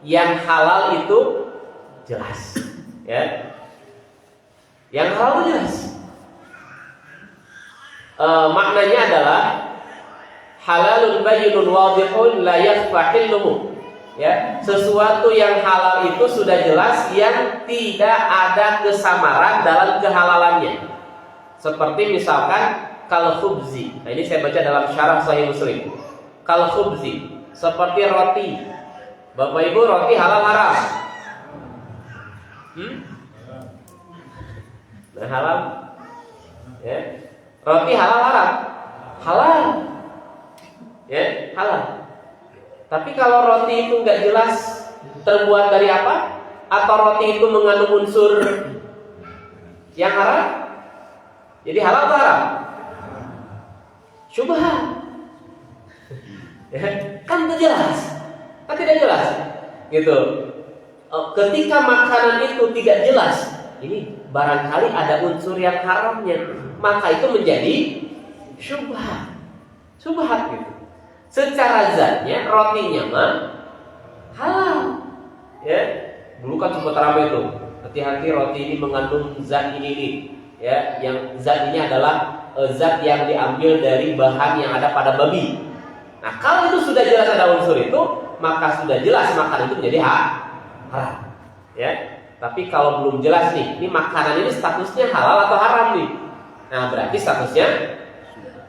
S1: Yang halal itu jelas. Ya. Yang halal itu jelas. Maknanya adalah halalun bayyinun wadihun la yakhfa hilluhu. Ya, sesuatu yang halal itu sudah jelas yang tidak ada kesamaran dalam kehalalannya. Seperti misalkan kal khubzi. Nah, ini saya baca dalam syarah Sahih Muslim. Kal khubzi, seperti roti. Bapak Ibu, roti halal haram? Nah, halal. Ya. Roti halal haram? Halal. Ya, halal. Tapi kalau roti itu nggak jelas terbuat dari apa, atau roti itu mengandung unsur yang haram, jadi halal atau haram? Syubhat. Ya, kan tidak jelas, kan tidak jelas, gitu. Ketika makanan itu tidak jelas, ini barangkali ada unsur yang haramnya, maka itu menjadi syubhat, syubhat gitu. Secara zatnya rotinya mah halal. Ya, dulu kan sempat ramai itu. Hati-hati roti ini mengandung zat ini. Ya, yang zat ini adalah zat yang diambil dari bahan yang ada pada babi. Nah, kalau itu sudah jelas ada unsur itu, maka sudah jelas makanan itu menjadi haram. Ya, tapi kalau belum jelas nih, ini makanan ini statusnya halal atau haram nih. Nah, berarti statusnya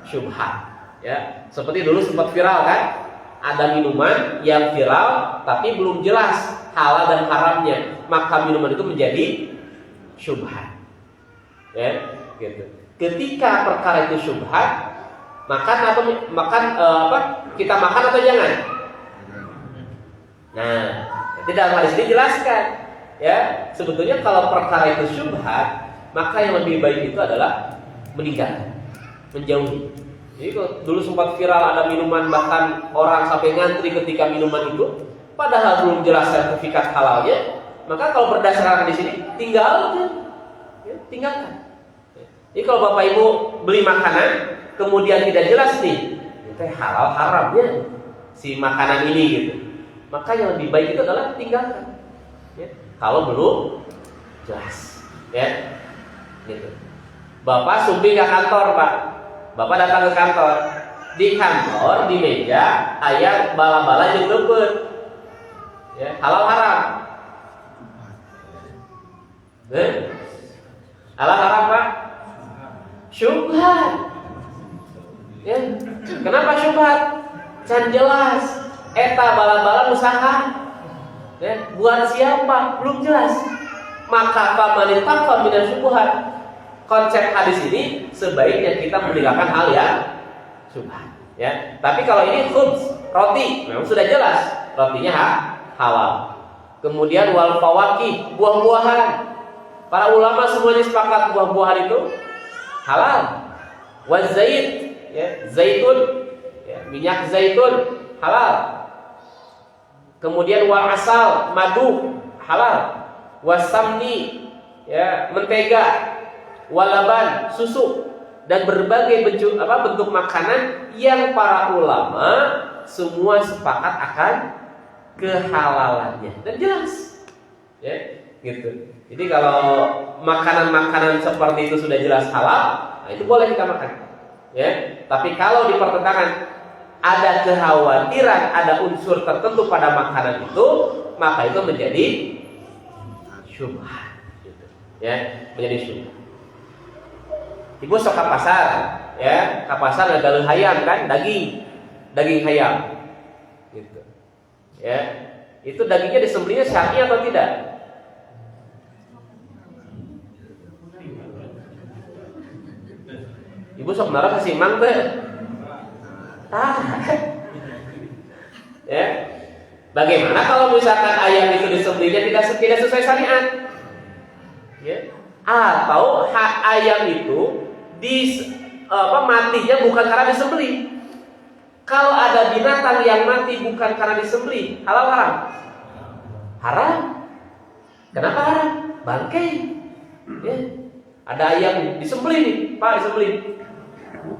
S1: syubhat. Ya, seperti dulu sempat viral kan, ada minuman yang viral tapi belum jelas halal dan haramnya, maka minuman itu menjadi syubhat. Ya, gitu. Ketika perkara itu syubhat, kita makan atau jangan? Nah, di dalam hadis ini dijelaskan, ya, sebetulnya kalau perkara itu syubhat, maka yang lebih baik itu adalah meninggalkan, menjauhi. Jadi dulu sempat viral ada minuman, bahkan orang sampai ngantri ketika minuman itu, padahal belum jelas sertifikat halalnya. Maka kalau berdasarkan di sini, tinggalkan, ya, tinggalkan. Jadi kalau Bapak Ibu beli makanan, kemudian tidak jelas nih, itu halal haramnya si makanan ini gitu, maka yang lebih baik itu adalah tinggalkan. Ya, kalau belum jelas, ya, gitu. Bapak sumbing ke kantor, Pak. Bapak datang ke kantor, di kantor di meja aya bala-bala jeung leupeut. Ya, halal haram. Halal haram, Pak? Syubhat. Ya, kenapa syubhat? Can jelas. Eta bala-bala usaha. Ya, buat siapa? Belum jelas. Maka faman ittaqa minal syubhat. Konsep hadis ini sebaiknya kita meninggalkan hal yang syubhat. Ya, tapi kalau ini khubz, roti, memang sudah jelas rotinya halal. Kemudian wal fawakih, buah-buahan. Para ulama semuanya sepakat buah-buahan itu halal. Wal zait, ya, zaitun, ya, minyak zaitun halal. Kemudian wal asal, madu halal. Wasamni, ya, mentega, walaban, susu, dan berbagai bentuk makanan yang para ulama semua sepakat akan kehalalannya dan jelas, ya, gitu. Jadi kalau makanan-makanan seperti itu sudah jelas halal, nah itu boleh kita makan, ya. Tapi kalau di pertentangan ada kekhawatiran, ada unsur tertentu pada makanan itu, maka itu menjadi syubhat, gitu. Ya, menjadi syubhat. Ibu sok ke pasar, ya, ke pasar ngagaleun hayam kan, daging hayam, gitu, ya. Itu dagingnya disembelihnya syar'i atau tidak? Ibu sok naruh kasih mang teh, ya. Bagaimana kalau misalkan ayam itu disembelihnya tidak sesuai syariat, ya? Atau ayam itu matinya bukan karena disembelih. Kalau ada binatang yang mati bukan karena disembelih, halal haram? Haram. Kenapa haram? Bangkai. Ya. Ada ayam disembelih nih, Pak, disembelih.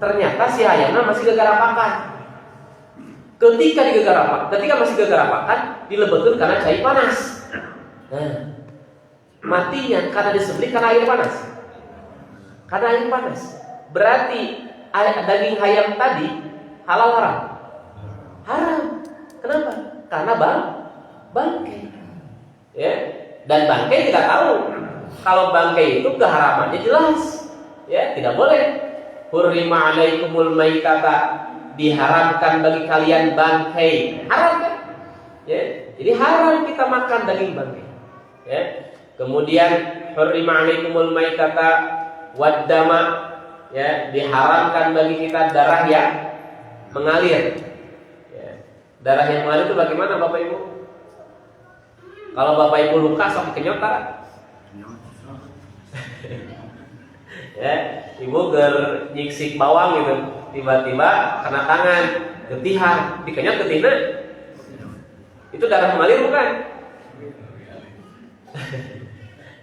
S1: Ternyata si ayamnya masih gegarapakan. Ketika masih gegarapakan, dilebetkeun karena cai panas. Nah, Matinya karena disembelih karena air panas. Karena air panas. Berarti daging ayam tadi halal haram? Haram. Kenapa? Karena bangkai. Ya. Dan bangkai kita tahu kalau bangkai itu keharamannya jelas. Ya, tidak boleh. Hurrima alaikumul maitata, diharamkan bagi kalian bangkai. Haram kan? Ya. Jadi haram kita makan daging bangkai. Ya. Kemudian hurrima alaikumul maitata waddama, ya, diharamkan bagi kita darah yang mengalir. Ya. Darah yang mengalir itu bagaimana Bapak Ibu? Kalau Bapak Ibu luka sok kenyot tak? Ya, Ibu nyiksik bawang gitu, tiba-tiba kena tangan, getihan, dikenyot getihna. Itu darah mengalir bukan?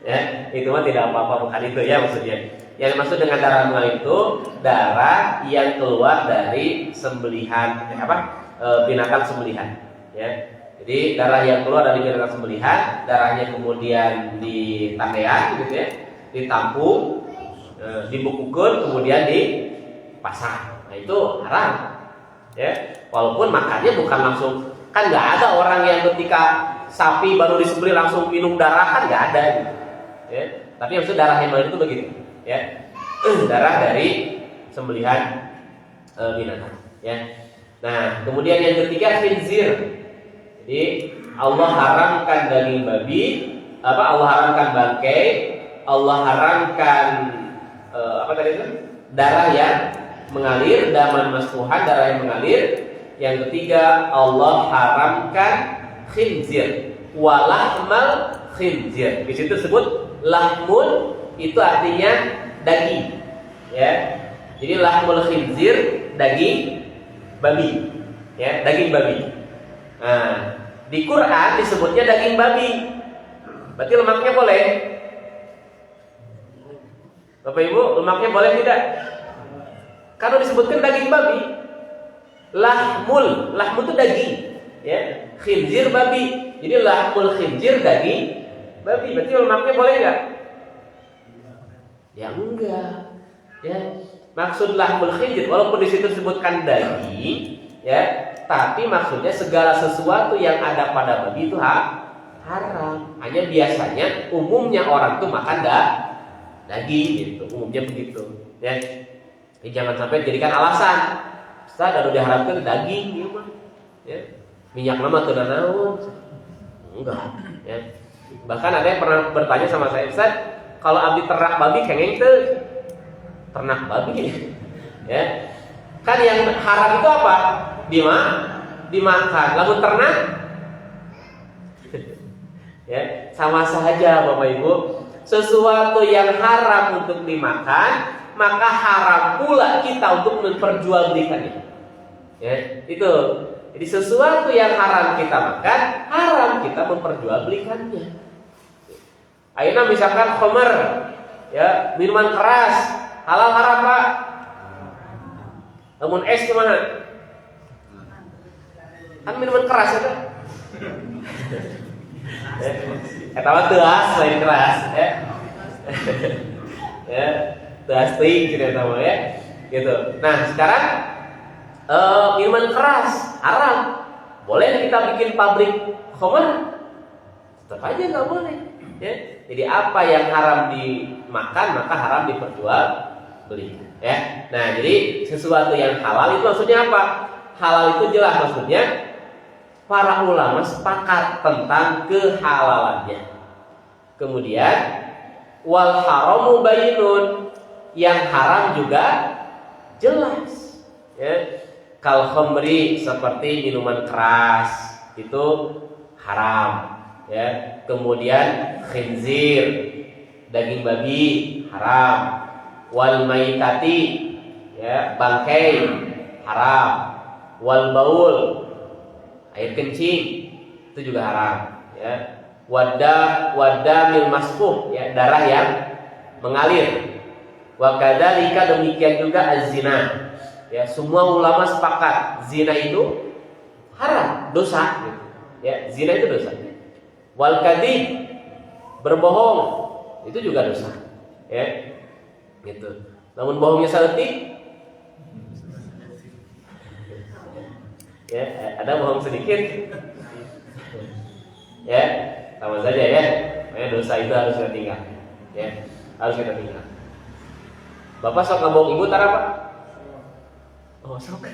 S1: Ya, itu mah tidak apa-apa, bukan itu ya maksudnya. Yang dimaksud dengan darah mengalir itu darah yang keluar dari sembelihan binatang sembelihan. Ya. Jadi darah yang keluar dari binatang sembelihan, darahnya kemudian ditakean gitu ya, ditampung, dibekukan, kemudian dipasang. Nah itu haram. Ya, walaupun makannya bukan langsung, kan nggak ada orang yang ketika sapi baru disembelih langsung minum darah, kan nggak ada. Gitu. Ya, tapi maksud darah yang mengalir itu begitu. Ya, darah dari sembelihan binatang. Ya. Nah, kemudian yang ketiga khinzir. Jadi Allah haramkan daging babi, Allah haramkan bangkai, Allah haramkan darah yang mengalir, daman masfuhan, darah yang mengalir. Yang ketiga Allah haramkan khinzir, walahmal khinzir. Di situ sebut lahmun, itu artinya daging. Ya, jadi lahmul khinzir daging babi, ya, daging babi. Nah, di Quran disebutnya daging babi. Berarti lemaknya boleh? Bapak Ibu, lemaknya boleh tidak? Kalau disebutkan daging babi, lahmul itu daging, ya, khinzir babi. Jadi lahmul khinzir daging babi. Berarti lemaknya boleh enggak? Ya enggak. Ya, maksud lahmul khinzir walaupun di situ disebutkan daging, ya, tapi maksudnya segala sesuatu yang ada pada babi itu haram. Hanya biasanya umumnya orang tuh makan daging gitu, umumnya begitu. Ya. Jadi jangan sampai jadikan alasan. Ustaz, udah diharamkan daging ya mah. Ya. Minyak lama teu naon. Enggak, ya. Bahkan ada yang pernah bertanya sama saya, Ustaz, kalau abdi ternak babi kengeng teu? Ternak babi. Ya. Kan yang haram itu apa? Dimakan. Lalu ternak, ya, sama saja Bapak Ibu. Sesuatu yang haram untuk dimakan, maka haram pula kita untuk memperjualbelikannya. Ya, itu. Jadi sesuatu yang haram kita makan, haram kita memperjualbelikannya. Ayeuna misalkan khamr, ya, minuman keras, halal haram Pak? Namun es gimana? Kan minuman keras itu. Eta mah teuas lain keras, ya. Ya, teuas teuing cenah eta mah ya. Gitu. Nah, sekarang minuman keras haram. Boleh kita bikin pabrik khamr? Tetap aja enggak boleh, ya. Jadi apa yang haram dimakan maka haram diperjualbelikan, ya. Nah, jadi sesuatu yang halal itu maksudnya apa? Halal itu jelas maksudnya para ulama sepakat tentang kehalalannya. Kemudian wal haramu bainun, yang haram juga jelas. Ya. Kal khamri, seperti minuman keras itu haram. Ya. Kemudian khinzir, daging babi haram. Wal maitati, ya, bangkai haram. Wal baul, air kencing, itu juga haram, ya. Wadamil masfuh, ya, darah yang mengalir. Wa kadzalika, demikian juga az-zina. Ya, semua ulama sepakat zina itu haram, dosa gitu. Ya, zina itu dosa. Wal kadzib, Berbohong itu juga dosa. Ya. Gitu. Namun bohongnya saeutik, ya, ada bohong sedikit, ya, sama saja ya. Makanya dosa itu harus kita tinggal, ya, harus kita tinggal. Bapak sok ngebohong ibu tara Pak? Oh sok,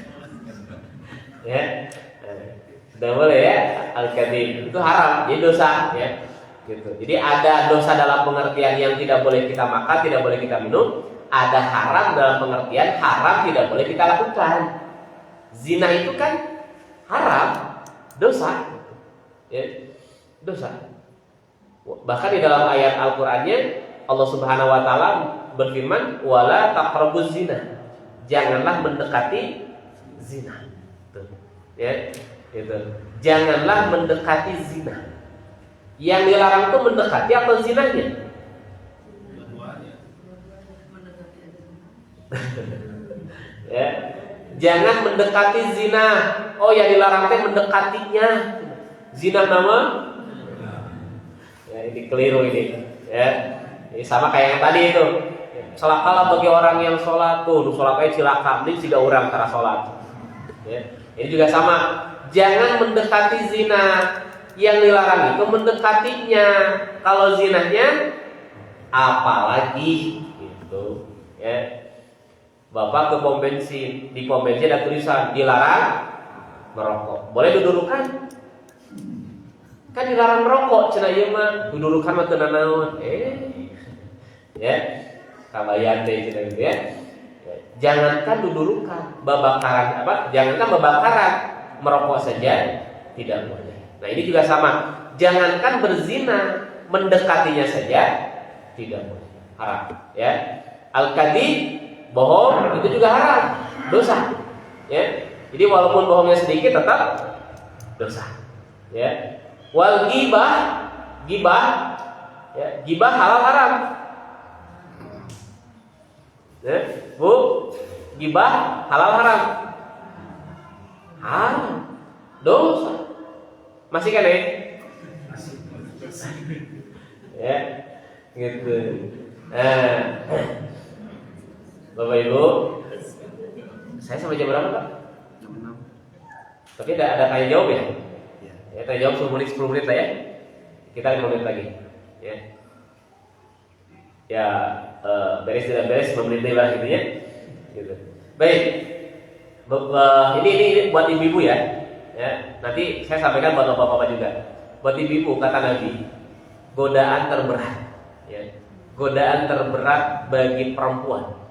S1: ya, sudah boleh ya. Al-kadhib itu haram, jadi dosa, ya, gitu. Jadi ada dosa dalam pengertian yang tidak boleh kita makan, tidak boleh kita minum. Ada haram dalam pengertian haram tidak boleh kita lakukan. Zina itu kan haram, dosa, ya, dosa. Bahkan di dalam ayat Al-Qur'annya Allah Subhanahu wa taala berfirman, "Wala taqrabuz zina." Janganlah mendekati zina. Tuh. Ya, gitu. Janganlah mendekati zina. Yang dilarang itu mendekati atau zinanya? Ya. Jangan mendekati zina. Oh, yang dilarang teh mendekatinya. Zina nama? Ya, ini keliru ini. Ya. Ini sama kayak yang tadi itu. Celakalah bagi orang yang sholat tuh, sholatnya cilaka, ini juga orang cara sholat. Ya. Ini juga sama. Jangan mendekati zina. Yang dilarang itu mendekatinya. Kalau zinanya, apalagi gitu. Ya. Bapak ke pom bensin, di pom bensin ada tulisan dilarang merokok. Boleh dudurukan? Kan dilarang merokok, cenah ieu mah. Dudurukan mah teu nanaon. Ya. Kabayan deh cenah gitu ya. Jangankan dudurukan, babakaran apa? Jangankan babakaran, merokok saja tidak boleh. Nah, ini juga sama. Jangankan berzina, mendekatinya saja tidak boleh. Haram, ya. Al-kadhib, bohong itu juga haram, dosa. Ya. Jadi walaupun bohongnya sedikit tetap dosa. Ya. Wal ghibah, ya, ghibah halal haram. Ya, Bu, ghibah halal haram. Haram. Dosa. Masih kan ya? Ya. Gitu. Bapak Ibu, saya sampai jam berapa Pak?
S2: Jam 6.
S1: Tapi ada tanya jawab ya?
S2: Ya.
S1: Ya, tanya jawab 10 menit lah ya. Kita 5 menit lagi. Ya. Ya, beres tidak beres 5 menit lah gitu ya. Gitu. Baik. Ini buat ibu-ibu ya. Ya, nanti saya sampaikan buat bapak-bapak juga. Buat ibu-ibu kata Nabi, godaan terberat. Ya. Godaan terberat bagi perempuan.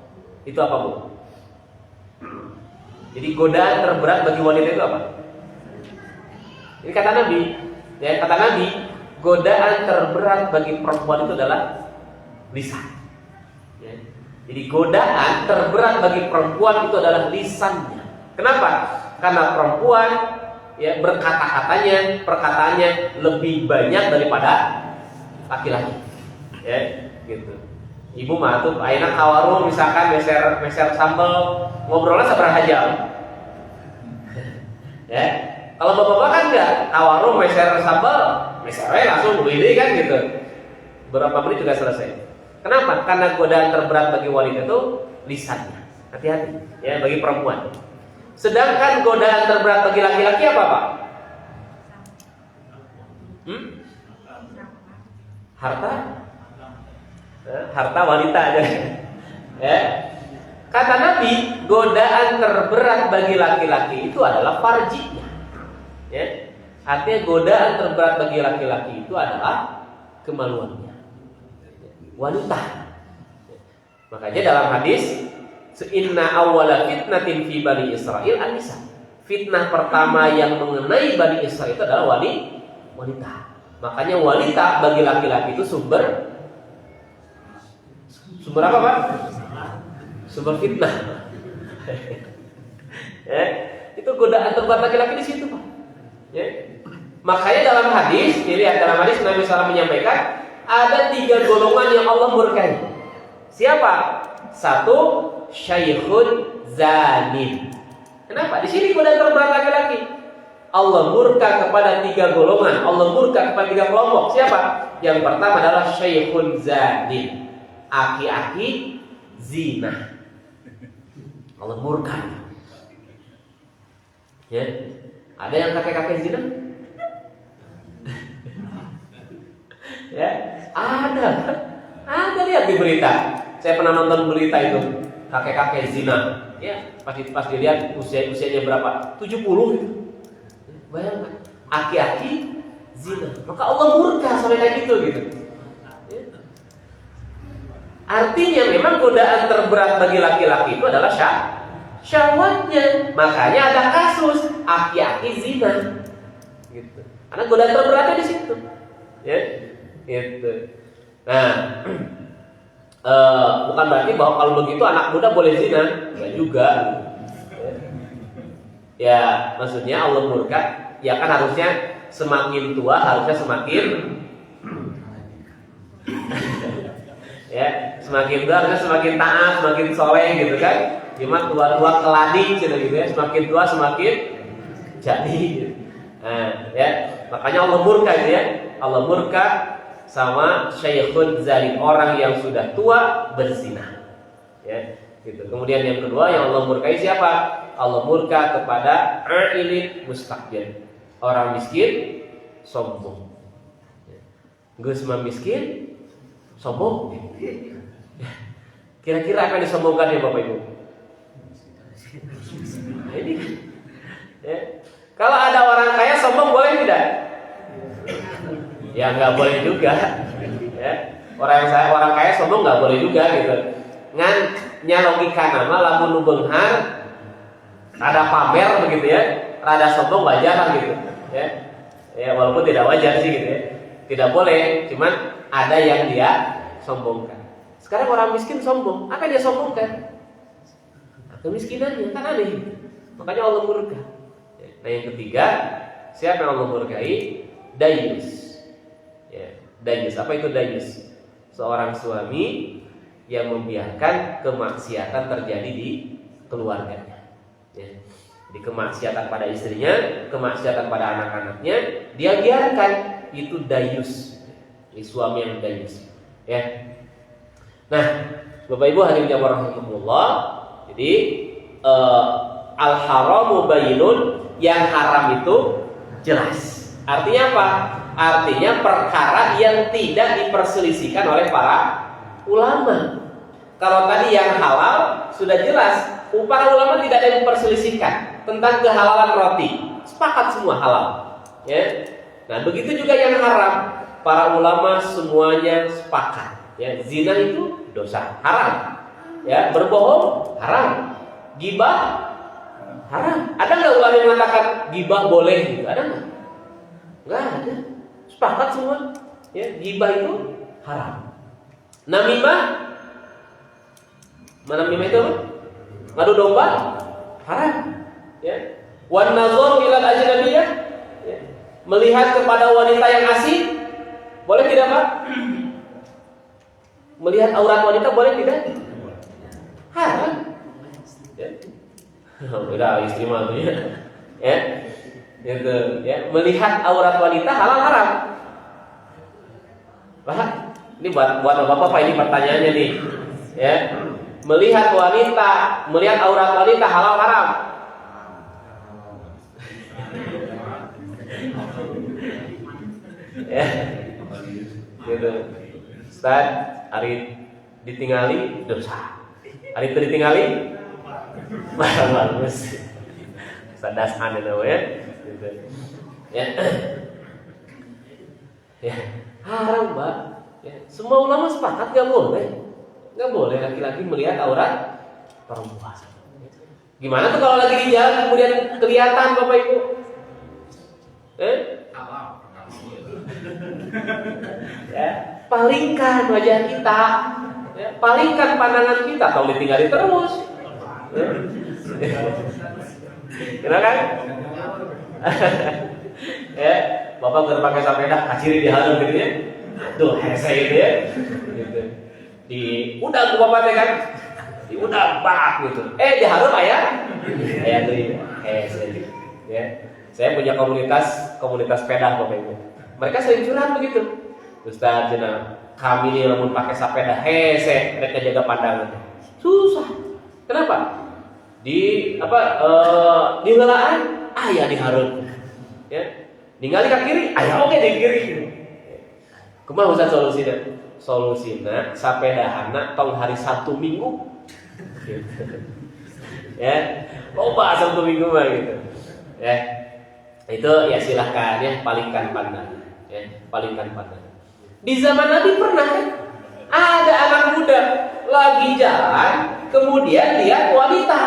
S1: Itu apa, Bu? Jadi godaan terberat bagi wanita itu apa? Ini kata Nabi, ya, kata Nabi, godaan terberat bagi perempuan itu adalah lisan. Ya. Jadi godaan terberat bagi perempuan itu adalah lisannya. Kenapa? Karena perempuan ya perkataannya lebih banyak daripada laki-laki. Ya, gitu. Ibu mah tuh ayeuna ka warung misalkan meser sambal, ngobrolnya seberapa jam? Ya. Kalau bapak-bapak kan enggak, ka warung meser sambal, mesernya langsung beli kan gitu. Berapa menit juga selesai. Kenapa? Karena godaan terberat bagi wanita itu lisannya. Hati-hati ya bagi perempuan. Sedangkan godaan terberat bagi laki-laki apa, Pak? Harta wanita aja. Ya. Kata Nabi, godaan terberat bagi laki-laki itu adalah farjinya. Ya. Artinya godaan terberat bagi laki-laki itu adalah kemaluannya. Wanita. Makanya dalam hadis, inna awwala fitnatin fi Bani Israil an-nisa. Fitnah pertama yang mengenai Bani Israil itu adalah wanita. Makanya wanita bagi laki-laki itu sumber apa, Pak? Sumber fitnah. Ya, itu godaan terberat laki-laki di situ, Pak. Ya. Makanya dalam hadis, dalam hadis Nabi SAW menyampaikan ada 3 golongan yang Allah murkai. Siapa? 1, syaikhun zanin. Kenapa? Di sini godaan terberat laki-laki. Allah murka kepada 3 golongan, Allah murka kepada 3 kelompok. Siapa? Yang pertama adalah syaikhun zanin, aki-aki zina. Allah murka. Ya, ada yang kakek-kakek zina? Ya, ada lihat di berita. Saya pernah nonton berita itu kakek-kakek zina. Ya, pas dilihat usianya berapa? 70 gitu. Bayangkan, aki-aki zina. Maka Allah murka sampai kayak gitu. Ya. Artinya memang godaan terberat bagi laki-laki itu adalah syahwatnya. Makanya ada kasus aki-aki zina. Gitu. Karena godaan terberatnya di situ. Ya, gitu. Nah, bukan berarti bahwa kalau begitu anak muda boleh zina, enggak juga. Ya, maksudnya Allah murka, ya kan harusnya semakin tua harusnya semakin ya, semakin tua harusnya semakin taat, semakin soleh gitu kan. Cuma tua-tua keladi gitu ya, semakin tua semakin jadi. Nah, ya, makanya Allah murka gitu ya. Allah murka sama syaikhun zalim, orang yang sudah tua berzina. Ya, gitu. Kemudian yang kedua yang Allah murkai siapa? Allah murka kepada ailin mustakbir, orang miskin sombong. Geus mah miskin sombong. Kira-kira apa yang disombongkan ya Bapak Ibu? Nah, ini kan. Ya. Kalau ada orang kaya sombong boleh tidak? Ya nggak boleh juga. Ya. Orang kaya sombong nggak boleh juga gitu. Ngan nya logika nama lamun nu beunghar ada pamer begitu ya, rada sombong wajar lah gitu. Ya. Ya walaupun tidak wajar sih gitu ya. Tidak boleh, cuman ada yang dia sombongkan. Sekarang orang miskin sombong, apa yang dia sombongkan? Kemiskinannya, kan aneh. Makanya Allah murka. Nah yang ketiga, siapa yang Allah murkai? Dayus. Ya, dayus. Apa itu dayus? Seorang suami yang membiarkan kemaksiatan terjadi di keluarganya. Ya. Di kemaksiatan pada istrinya, kemaksiatan pada anak-anaknya, dia biarkan, itu dayus. Ini suami yang dayus. Ya. Nah, Bapak Ibu hadirin yang rahimakumullah, jadi al-haramu bayyinun, yang haram itu jelas. Artinya apa? Artinya perkara yang tidak diperselisihkan oleh para ulama. Kalau tadi yang halal sudah jelas, para ulama tidak ada yang memperselisihkan tentang kehalalan roti. Sepakat semua halal. Ya. Nah, begitu juga yang haram. Para ulama semuanya sepakat. Ya, zina itu dosa, haram. Ya, berbohong haram. Gibah haram. Ada nggak ulama yang mengatakan gibah boleh gitu? Ada nggak? Nggak ada. Sepakat semua. Ya, gibah itu haram. Namimah, mana namimah itu apa? Ngadu domba haram. Ya. Wan nazar ilal ajnabiyah, ya. Melihat kepada wanita yang asing boleh tidak Pak? Melihat aurat wanita boleh tidak? Haram. Ya. Udah istri malunya. Ya. Gitu, ya. Melihat aurat wanita halal haram. Pak, ini buat Bapak ini pertanyaannya nih. Ya. Melihat aurat wanita halal haram. Ya. Gitu. Ustaz, hari ditinggali dosa. Hari itu ditinggali bagus. Sadasan itu ya. Gitu. Ya. Ya. Haram, Mbak. Ya. Semua ulama sepakat enggak boleh. Nggak boleh laki-laki melihat aurat perempuan. Gimana tuh kalau lagi di jalan kemudian kelihatan Bapak Ibu? Ya, palingkan wajah kita, ya, palingkan pandangan kita, kalau ditinggali terus. Ya. Kira kan? Ya, Bapak nggak pakai sepeda, kaciri di halus gitu ya. Tuh, hese gitu ya. Gitu. Di udah gua bapak kan, di udah bak gitu. Di harum ayah tuh Ya, saya punya komunitas sepeda Bapak Ibu. Mereka sering curhat begitu. Ustaz, kami ini lamun pakai sepeda hese, mereka jaga pandangan. Susah. Kenapa? Di di helaan aya dihareup. Ya. Ningali ka kiri, aya oge di kiri. Kumaha Ustaz solusina? Solusina sapedahana tong hari Sabtu Minggu. Gitu. Ya, loba Sabtu Minggu mah gitu. Ya. Itu ya silahkan ya, palingkan pandangan. Ya, palingkan pandangan. Di zaman Nabi pernah kan ada anak muda lagi jalan, kemudian lihat wanita,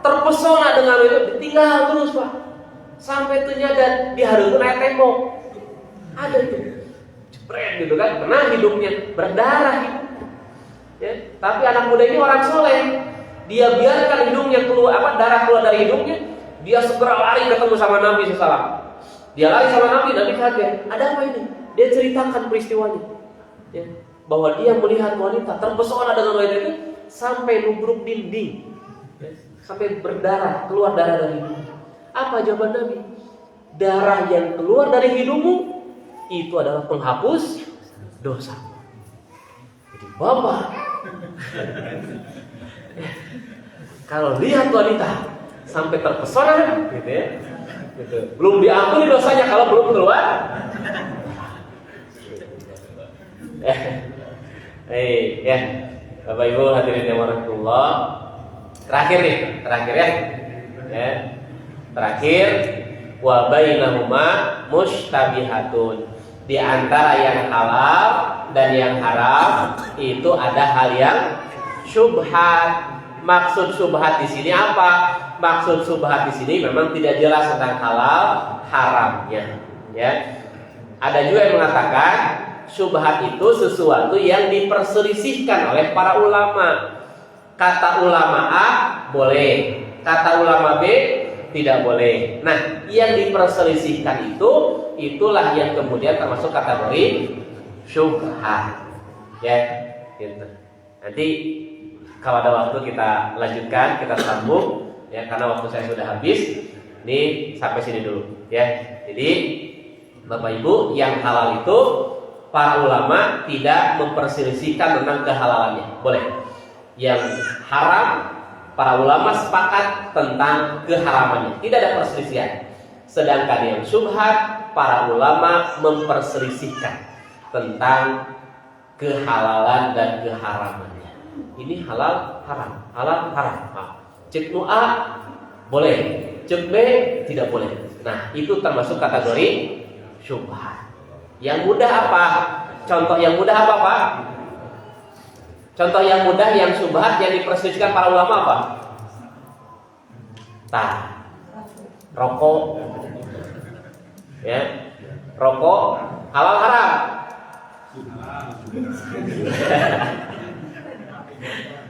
S1: terpesona dengan itu, ditinggal terus Pak, sampai ternyata diharuskan naik tembok. Ada itu, jepret gitu kan, karena hidungnya berdarah. Ya, tapi anak muda ini orang soleh, dia biarkan hidungnya keluar, darah keluar dari hidungnya, dia segera lari ketemu sama Nabi SAW. Dia lari sama Nabi kaget, ada apa ini? Dia ceritakan peristiwanya, ya, bahwa dia melihat wanita, terpesona dengan wanita itu sampai nubruk dinding, ya, sampai berdarah, keluar darah dari hidung. Apa jawaban Nabi? Darah yang keluar dari hidungmu itu adalah penghapus dosa. Jadi Bapak, kalau lihat wanita sampai terpesona, gitu ya, gitu, belum diampuni dosanya kalau belum keluar. Ya, Bapak Ibu hadirin yang warahmatullah. Terakhir ya. Ya. Terakhir, wa bainahuma mushtabihatun. Di antara yang halal dan yang haram itu ada hal yang syubhat. Maksud syubhat di sini apa? Maksud syubhat di sini memang tidak jelas tentang halal haramnya. Ya. Ada juga yang mengatakan syubhat itu sesuatu yang diperselisihkan oleh para ulama. Kata ulama A boleh, kata ulama B tidak boleh. Nah, yang diperselisihkan itulah yang kemudian termasuk kategori syubhat. Ya, gitu. Nanti kalau ada waktu kita lanjutkan, kita sambung ya, karena waktu saya sudah habis. Ini sampai sini dulu ya. Jadi Bapak Ibu, yang halal itu para ulama tidak memperselisihkan tentang kehalalannya, boleh. Yang haram, para ulama sepakat tentang keharamannya, tidak ada perselisihan. Sedangkan yang syubhat, para ulama memperselisihkan tentang kehalalan dan keharamannya. Ini halal haram, halal haram. Cek A boleh, cek B tidak boleh. Nah, itu termasuk kategori syubhat. Yang mudah apa? Contoh yang mudah apa Pak? Contoh yang mudah yang syubhat yang diperselisihkan para ulama apa? Rokok. Ya. Rokok halal haram?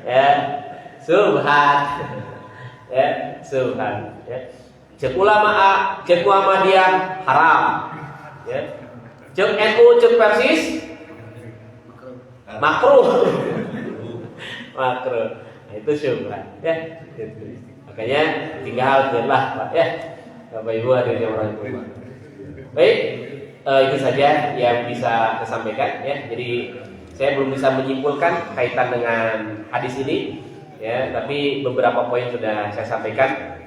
S1: Ya, syubhat. Ya, syubhat. Ya. Cek ulama A, cek Muhammadiyah haram. Ya. Cek NU, cek Persis makruh. Makruh. Nah, itu syubhat ya. Gitu. Makanya tinggal jelas Pak ya. Bapak Ibu hadirin yang berbahagia. Baik, itu saja yang bisa saya sampaikan ya. Jadi saya belum bisa menyimpulkan kaitan dengan hadis ini ya, tapi beberapa poin sudah saya sampaikan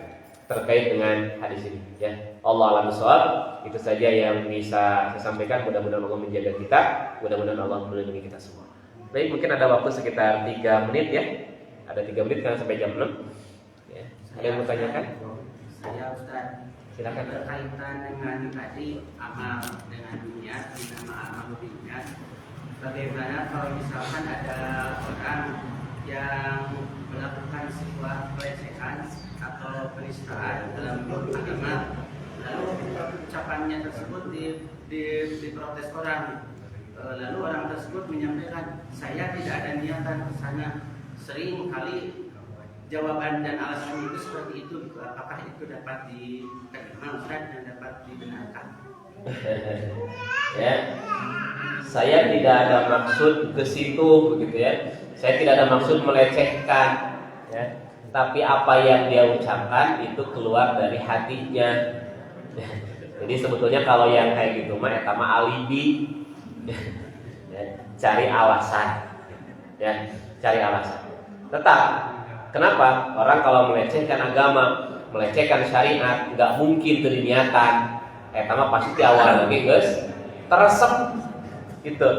S1: terkait dengan hadis ini ya. Allah a'lam bishawab. Itu saja yang bisa saya sampaikan. Mudah-mudahan Allah menjaga kita, mudah-mudahan Allah melindungi kita semua. Baik, mungkin ada waktu sekitar 3 menit ya. Ada 3 menit karena sampai jam 6 ya. Ada yang mau tanyakan?
S3: Saya Ustaz,
S1: silakan.
S3: Berkaitan dengan tadi amal dengan niat, nama amal niat. Bagaimana kalau misalkan ada orang yang melakukan sebuah pelecehan atau penistaan dalam agama, lalu ucapannya tersebut diprotes orang, lalu orang tersebut menyampaikan saya tidak ada niatan ke sana. Sering kali jawaban dan alasan itu seperti itu. Apakah itu dapat diterima Ustaz dan dapat dibenarkan?
S1: Ya, saya tidak ada maksud ke situ begitu ya. Saya tidak ada maksud melecehkan ya. tapi apa yang dia ucapkan itu keluar dari hatinya. Jadi sebetulnya kalau yang kayak gitu mah eta mah alibi. Ya, cari alasan. Ya, cari alasan. Tetap, kenapa? Orang kalau melecehkan agama, melecehkan syariat, nggak mungkin dari niatan. Mah pasti di awal lagi guys, teresep gitu.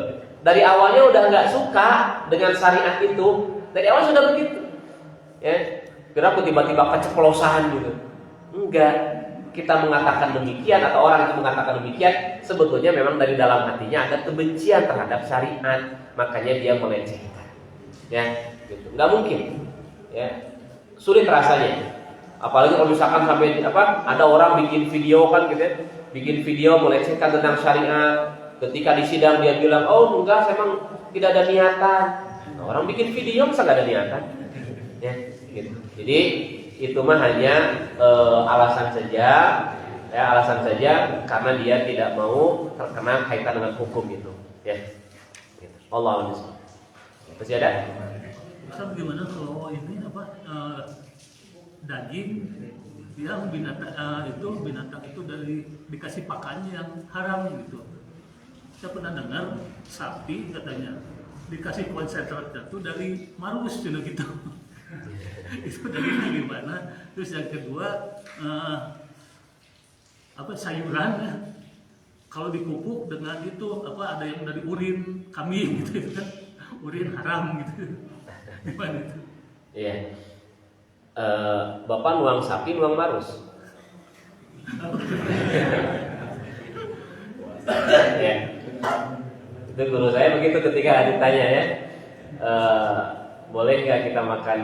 S1: Dari awalnya udah nggak suka dengan syariat itu, dari awal sudah begitu. Ya, kira aku tiba-tiba keceplosan gitu. Enggak, kita mengatakan demikian atau orang itu mengatakan demikian, sebetulnya memang dari dalam hatinya ada kebencian terhadap syariat, makanya dia melecehkan. Ya, gitu. Nggak mungkin. Ya, sulit rasanya. Apalagi kalau misalkan sampai ada orang bikin video kan gitu ya, bikin video melecehkan tentang syariat. Ketika di sidang dia bilang, oh enggak, saya emang tidak ada niatan. Nah, orang bikin video masa nggak ada niatan? Ya, gitu. Jadi itu mah hanya alasan saja, ya alasan saja karena dia tidak mau terkena kaitan dengan hukum itu. Ya, gitu. Allah Akbar. Masih ada?
S4: Ustaz, bagaimana kalau ini daging yang binatang itu dari dikasih pakannya yang haram gitu. Saya pernah dengar sapi katanya dikasih konsentrat itu dari marus gitu. Itu dari gimana? Terus yang kedua sayuran ya. Kalau dipupuk dengan itu ada yang dari urin kambing gitu kan. Urin haram gitu. Gimana itu?
S1: Iya. Bapak nuang sapi, nuang marus. Ya. Itu guru saya begitu ketika ditanya ya, boleh nggak kita makan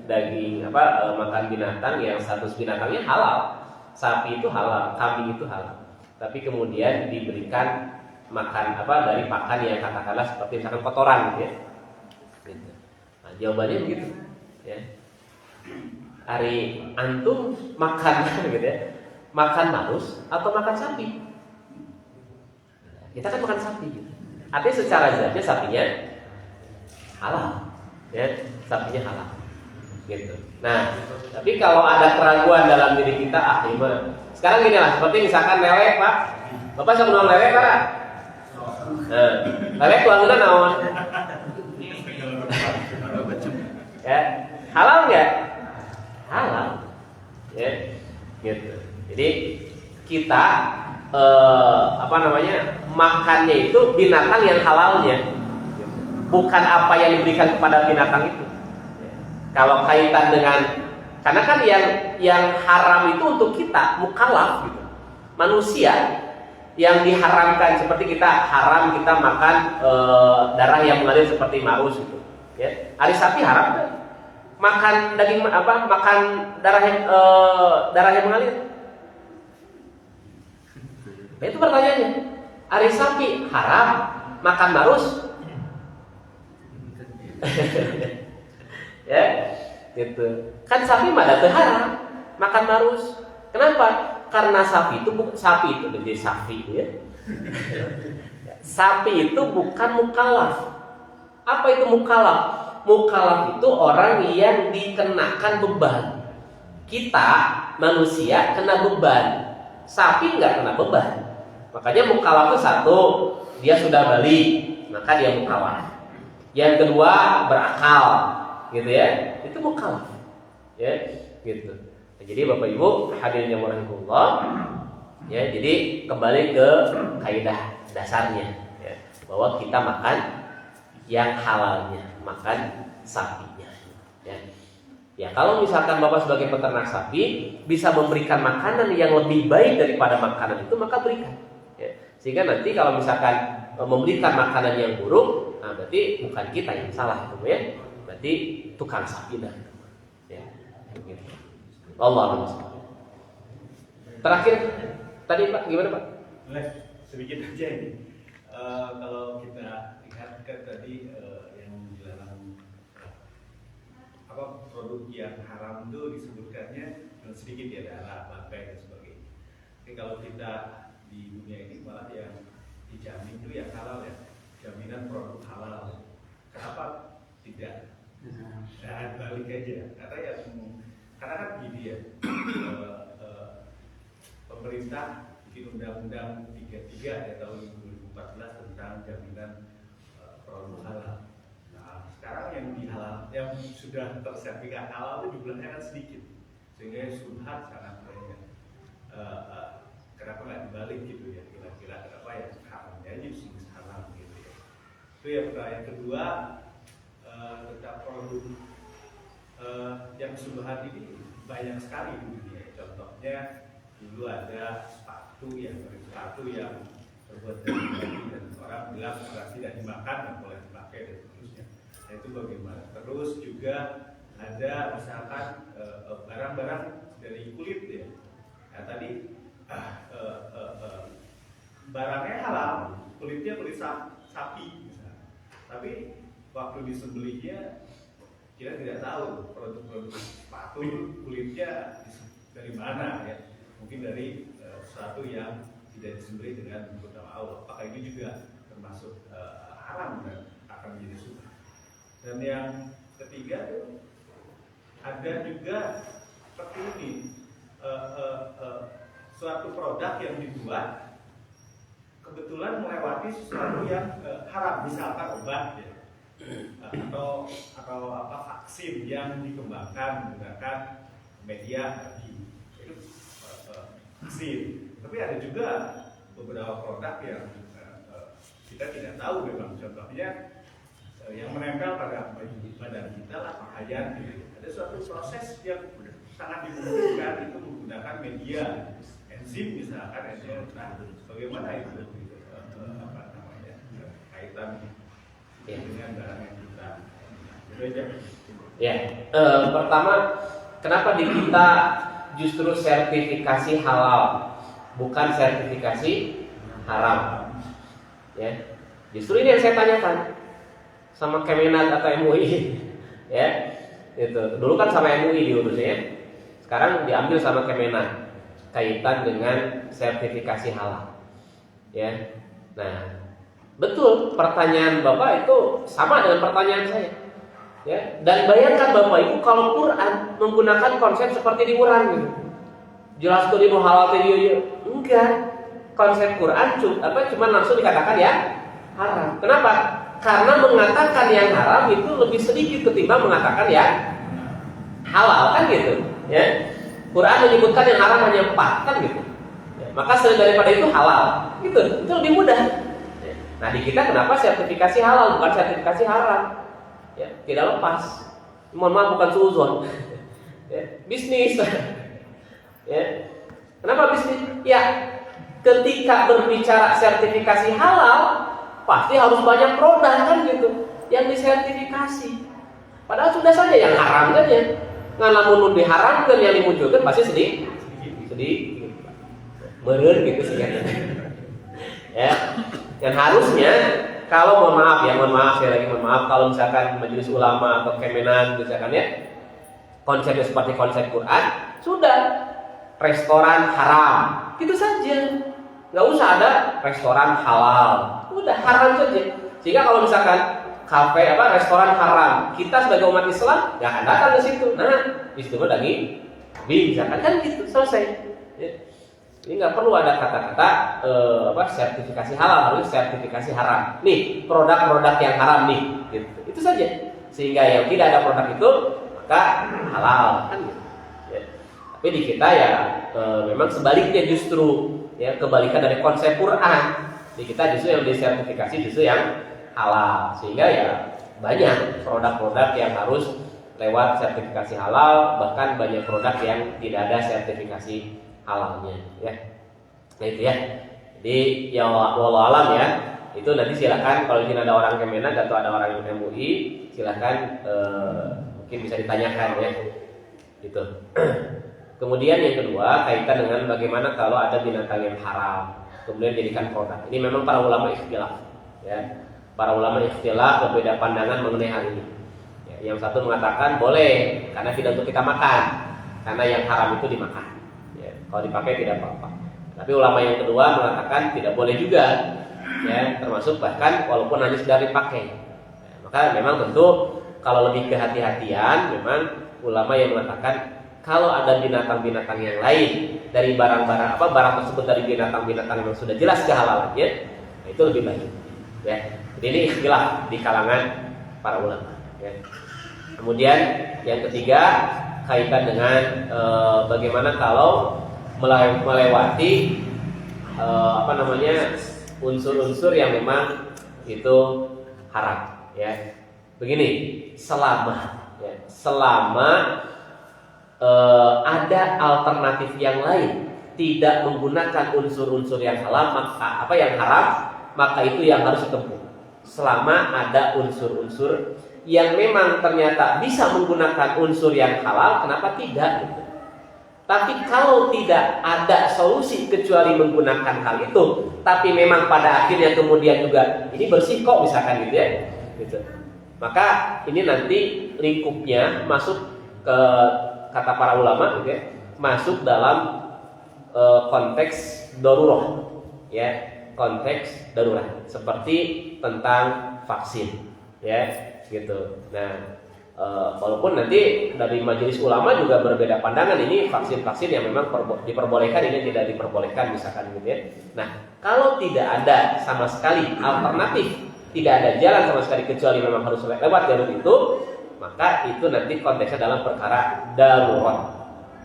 S1: daging makan binatang yang status binatangnya halal, sapi itu halal, kambing itu halal, tapi kemudian diberikan makan dari pakan yang katakanlah seperti misalkan kotoran gitu ya. Gitu. Nah, jawabannya begitu ya. Ari antum makan gitu ya, makan marus atau makan sapi? Kita kan makan sapi gitu. Artinya secara zatnya sapinya halal ya, sapinya halal gitu. Nah, tapi kalau ada keraguan dalam diri kita, sekarang gini lah, seperti misalkan lele, Pak. Bapak bisa menuang lele, Pak? Nah, lele tuangan naon? Ya, halal nggak? Halal, ya, gitu. Jadi kita makannya itu binatang yang halalnya, bukan apa yang diberikan kepada binatang itu. Kalau kaitan dengan, karena kan yang haram itu untuk kita mukallaf gitu, manusia yang diharamkan, seperti kita haram kita makan darah yang mengalir seperti marus gitu. Ya, hari sapi haram kan? Makan daging makan darah yang mengalir. Nah, itu pertanyaannya. Hari sapi haram makan marus? Ya, gitu. Kan sapi mah teu haram makan marus. Kenapa? Karena sapi itu jadi sapi ya. Sapi itu bukan mukallaf. Apa itu mukallaf? Mukallaf itu orang yang dikenakan beban. Kita manusia kena beban, sapi nggak kena beban. Makanya mukallaf itu satu, dia sudah balik, maka dia mukallaf. Yang kedua berakal, gitu ya, itu mukallaf, ya, gitu. Nah, jadi Bapak Ibu hadirin yang rahimakumullah, ya, jadi kembali ke kaidah dasarnya, ya, bahwa kita makan yang halalnya, makan sapinya, ya. Ya, kalau misalkan Bapak sebagai peternak sapi bisa memberikan makanan yang lebih baik daripada makanan itu, maka berikan, ya. Sehingga nanti kalau misalkan memberikan makanan yang buruk, nah berarti bukan kita yang salah itu ya, berarti tukang sapi dah, ya. Gitu. Allah. Terakhir tadi Pak, gimana Pak?
S5: Boleh sedikit aja ini. Kalau kita lihat kan tadi yang dilarang produk yang haram itu disebutkannya sedikit ya, darah, bangkai dan sebagainya. Tapi kalau kita di dunia ini malah yang dijamin itu yang halal ya, jaminan produk halal. Kenapa tidak Nah, balik aja. Karena kan gini ya, pemerintah bikin undang-undang 33 ya tahun 2014 tentang jaminan produk halal. Nah, sekarang yang sudah tersertifikat halal itu jumlahnya kan sedikit, sehingga subhat sangat banyak. Kenapa nggak dibalik gitu ya? Kira-kira kenapa ya haramnya aja disebut halal gitu ya? Itu yang pertama. Yang kedua, tentang produk yang subhat ini banyak sekali di dunia. Contohnya dulu ada sepatu yang terbuat dari daging dan orang bilang kalau tidak dimakan nggak boleh dipakai dan seterusnya. Nah, itu bagaimana? Terus juga ada misalkan barang-barang dari kulit ya. Nah, tadi barangnya halal, kulitnya kulit sapi misalnya. Tapi waktu disembelihnya kita tidak tahu produk-produk sepatu kulitnya dari mana ya. Mungkin dari sesuatu yang tidak disembelih dengan menyebut nama Allah. Apakah ini juga termasuk haram dan akan menjadi sunnah? Dan yang ketiga itu ada juga seperti ini, suatu produk yang dibuat kebetulan melewati sesuatu yang haram, misalkan obat ya, atau vaksin yang dikembangkan menggunakan media tadi itu vaksin. Tapi ada juga beberapa produk yang kita tidak tahu memang, contohnya yang menempel pada badan kita lah pakaian gitu. Ada suatu proses yang sangat dimungkinkan itu menggunakan media enzim misalkan enzim. Nah, bagaimana itu kaitan dengan barang yang kita
S1: ya? Pertama, kenapa di kita justru sertifikasi halal bukan sertifikasi haram ya? Justru ini yang saya tanyakan sama Kemenak atau MUI ya. Itu dulu kan sama MUI diurusnya, sekarang diambil sama Kemenak kaitan dengan sertifikasi halal ya. Nah, betul pertanyaan Bapak itu sama dengan pertanyaan saya ya. Dan bayangkan Bapak Ibu kalau Quran menggunakan konsep seperti di Quran gitu. Jelas tuh ini halal tadi enggak. Konsep Quran cuma langsung dikatakan ya haram. Kenapa? Karena mengatakan yang haram itu lebih sedikit ketimbang mengatakan ya halal kan gitu ya. Quran menyebutkan yang haram hanya 4 kan gitu ya, maka selain daripada itu halal gitu, itu lebih mudah ya. Nah di kita kenapa sertifikasi halal bukan sertifikasi haram ya? Tidak lepas, mohon maaf bukan suuzon ya, bisnis ya. Kenapa bisnis? Ya ketika berbicara sertifikasi halal pasti harus banyak produk kan gitu yang disertifikasi. Padahal sudah saja yang haram kan ya. Nggak namun diharamkan yang dimunculkan pasti sedih, meren gitu sih ya. Dan harusnya kalau mohon maaf kalau misalkan majelis ulama atau Kemenak misalkan ya konsepnya seperti konsep Quran, sudah restoran haram gitu saja, nggak usah ada restoran halal, udah haram saja. Sehingga kalau misalkan kafe restoran haram, kita sebagai umat Islam nggak akan datang ke situ. Nah di situ mah daging misalkan kan gitu selesai ya. Ini nggak perlu ada kata-kata sertifikasi halal, harus sertifikasi haram. Nih produk-produk yang haram nih gitu. Itu saja. Sehingga yang tidak ada produk itu maka halal kan gitu ya. Tapi di kita ya memang sebaliknya, justru ya kebalikan dari konsep Quran. Di kita justru yang disertifikasi justru yang halal, sehingga ya banyak produk-produk yang harus lewat sertifikasi halal, bahkan banyak produk yang tidak ada sertifikasi halalnya ya. Nah itu ya. Jadi ya wallahu alam ya. Itu nanti silakan kalau ingin ada orang Kemenak atau ada orang yang MUI, silakan mungkin bisa ditanyakan ya. Gitu. Kemudian yang kedua kaitan dengan bagaimana kalau ada binatang yang haram kemudian dijadikan produk. Ini memang para ulama ikhtilaf ya. Para ulama ikhtilaf berbeda pandangan mengenai hal ini ya, yang satu mengatakan boleh karena tidak untuk kita makan, karena yang haram itu dimakan ya, kalau dipakai tidak apa-apa. Tapi ulama yang kedua mengatakan tidak boleh juga ya, termasuk bahkan walaupun hanya sekedar dipakai ya, maka memang tentu kalau lebih kehati-hatian, memang ulama yang mengatakan kalau ada binatang-binatang yang lain dari barang-barang barang tersebut dari binatang-binatang yang sudah jelas kehalalannya, itu lebih baik. Ya, jadi ini istilah di kalangan para ulama. Ya. Kemudian yang ketiga kaitan dengan bagaimana kalau melewati unsur-unsur yang memang itu haram. Ya, begini, selama ada alternatif yang lain, tidak menggunakan unsur-unsur yang halal, maka yang haram, maka itu yang harus ditempuh. Selama ada unsur-unsur yang memang ternyata bisa menggunakan unsur yang halal, kenapa tidak? Gitu. Tapi kalau tidak ada solusi kecuali menggunakan hal itu, tapi memang pada akhirnya kemudian juga ini bersih kok misalkan gitu ya, gitu. Maka ini nanti lingkupnya masuk ke kata para ulama, gitu ya, masuk dalam konteks darurat, ya, konteks darurat, seperti tentang vaksin, ya, gitu. Nah, walaupun nanti dari majelis ulama juga berbeda pandangan, ini vaksin-vaksin yang memang diperbolehkan, ini tidak diperbolehkan, misalkan, gitu ya. Nah, kalau tidak ada sama sekali alternatif, tidak ada jalan sama sekali kecuali memang harus lewat jalur itu, maka itu nanti konteksnya dalam perkara darurat,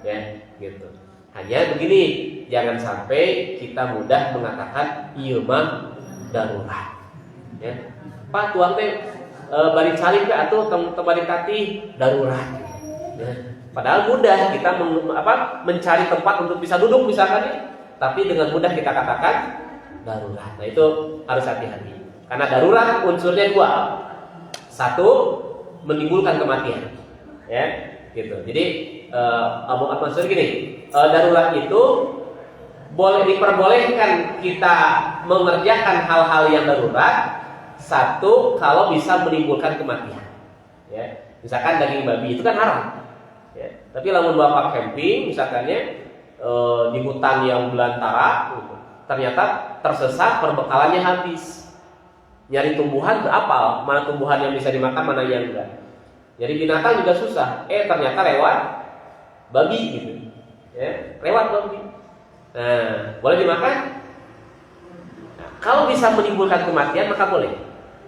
S1: ya, gitu. Hanya begini, jangan sampai kita mudah mengatakan iya mah darurat, ya. Pak tuang teh bari salib atau bari tati darurat, ya. Padahal mudah kita mencari tempat untuk bisa duduk misalkan, ya. Tapi dengan mudah kita katakan darurat. Nah itu harus hati-hati, karena darurat unsurnya dua. Satu, menimbulkan kematian, ya, gitu. Jadi Abu Mansur gini, darurat itu boleh diperbolehkan kita mengerjakan hal-hal yang darurat. Satu, kalau bisa menimbulkan kematian, ya. Misalkan daging babi itu kan haram, ya. Tapi lamun bapak camping, misalkannya di hutan yang belantara, gitu, ternyata tersesat, perbekalannya habis. Nyari tumbuhan berapal, mana tumbuhan yang bisa dimakan, mana yang enggak. Jadi binatang juga susah. Ternyata lewat babi gitu, ya, lewat babi. Nah, boleh dimakan. Nah, kalau bisa menimbulkan kematian maka boleh.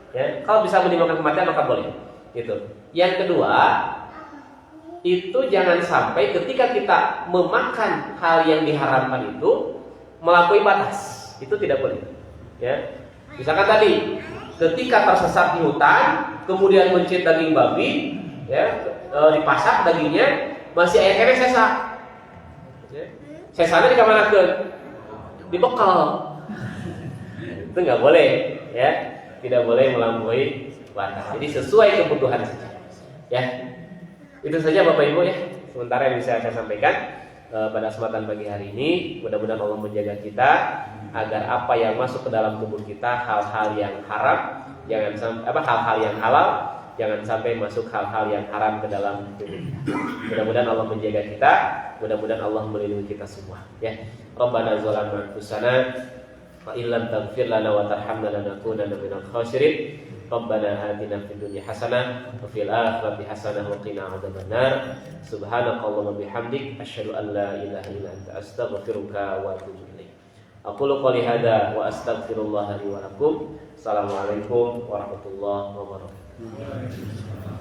S1: Ya, kalau bisa menimbulkan kematian maka boleh. Gitu. Yang kedua, itu jangan sampai ketika kita memakan hal yang diharamkan itu melampaui batas. Itu tidak boleh. Ya. Misalkan tadi, ketika tersesat di hutan, kemudian mencit daging babi, ya, dipasak dagingnya, masih akhirnya sesa. Ya. Sesanya dikemanakan? Dibekal. Itu nggak boleh, ya, tidak boleh melampaui batas. Jadi sesuai kebutuhan saja. Ya, itu saja Bapak Ibu ya. Sementara yang bisa saya sampaikan pada kesempatan pagi hari ini. Mudah-mudahan Allah menjaga kita agar apa yang masuk ke dalam tubuh kita, hal-hal yang haram, jangan sampai hal-hal yang halal, jangan sampai masuk hal-hal yang haram ke dalam tubuh. Mudah-mudahan Allah menjaga kita, mudah-mudahan Allah melindungi kita semua. Ya, Rabbana zalamna anfusana wa illam taghfir lana wa tarhamna lanakunanna minal khasirin. Rabbana atina fid dunya hasanah wa fil akhirati hasanah wa qina adzabannar. Subhanakallahumma bihamdik asyhadu an la ilaha illa anta astaghfiruka wa atubu ilaik. Aqulu qouli hadza wa astaghfirullah li wa lakum. Assalamualaikum warahmatullahi wabarakatuh.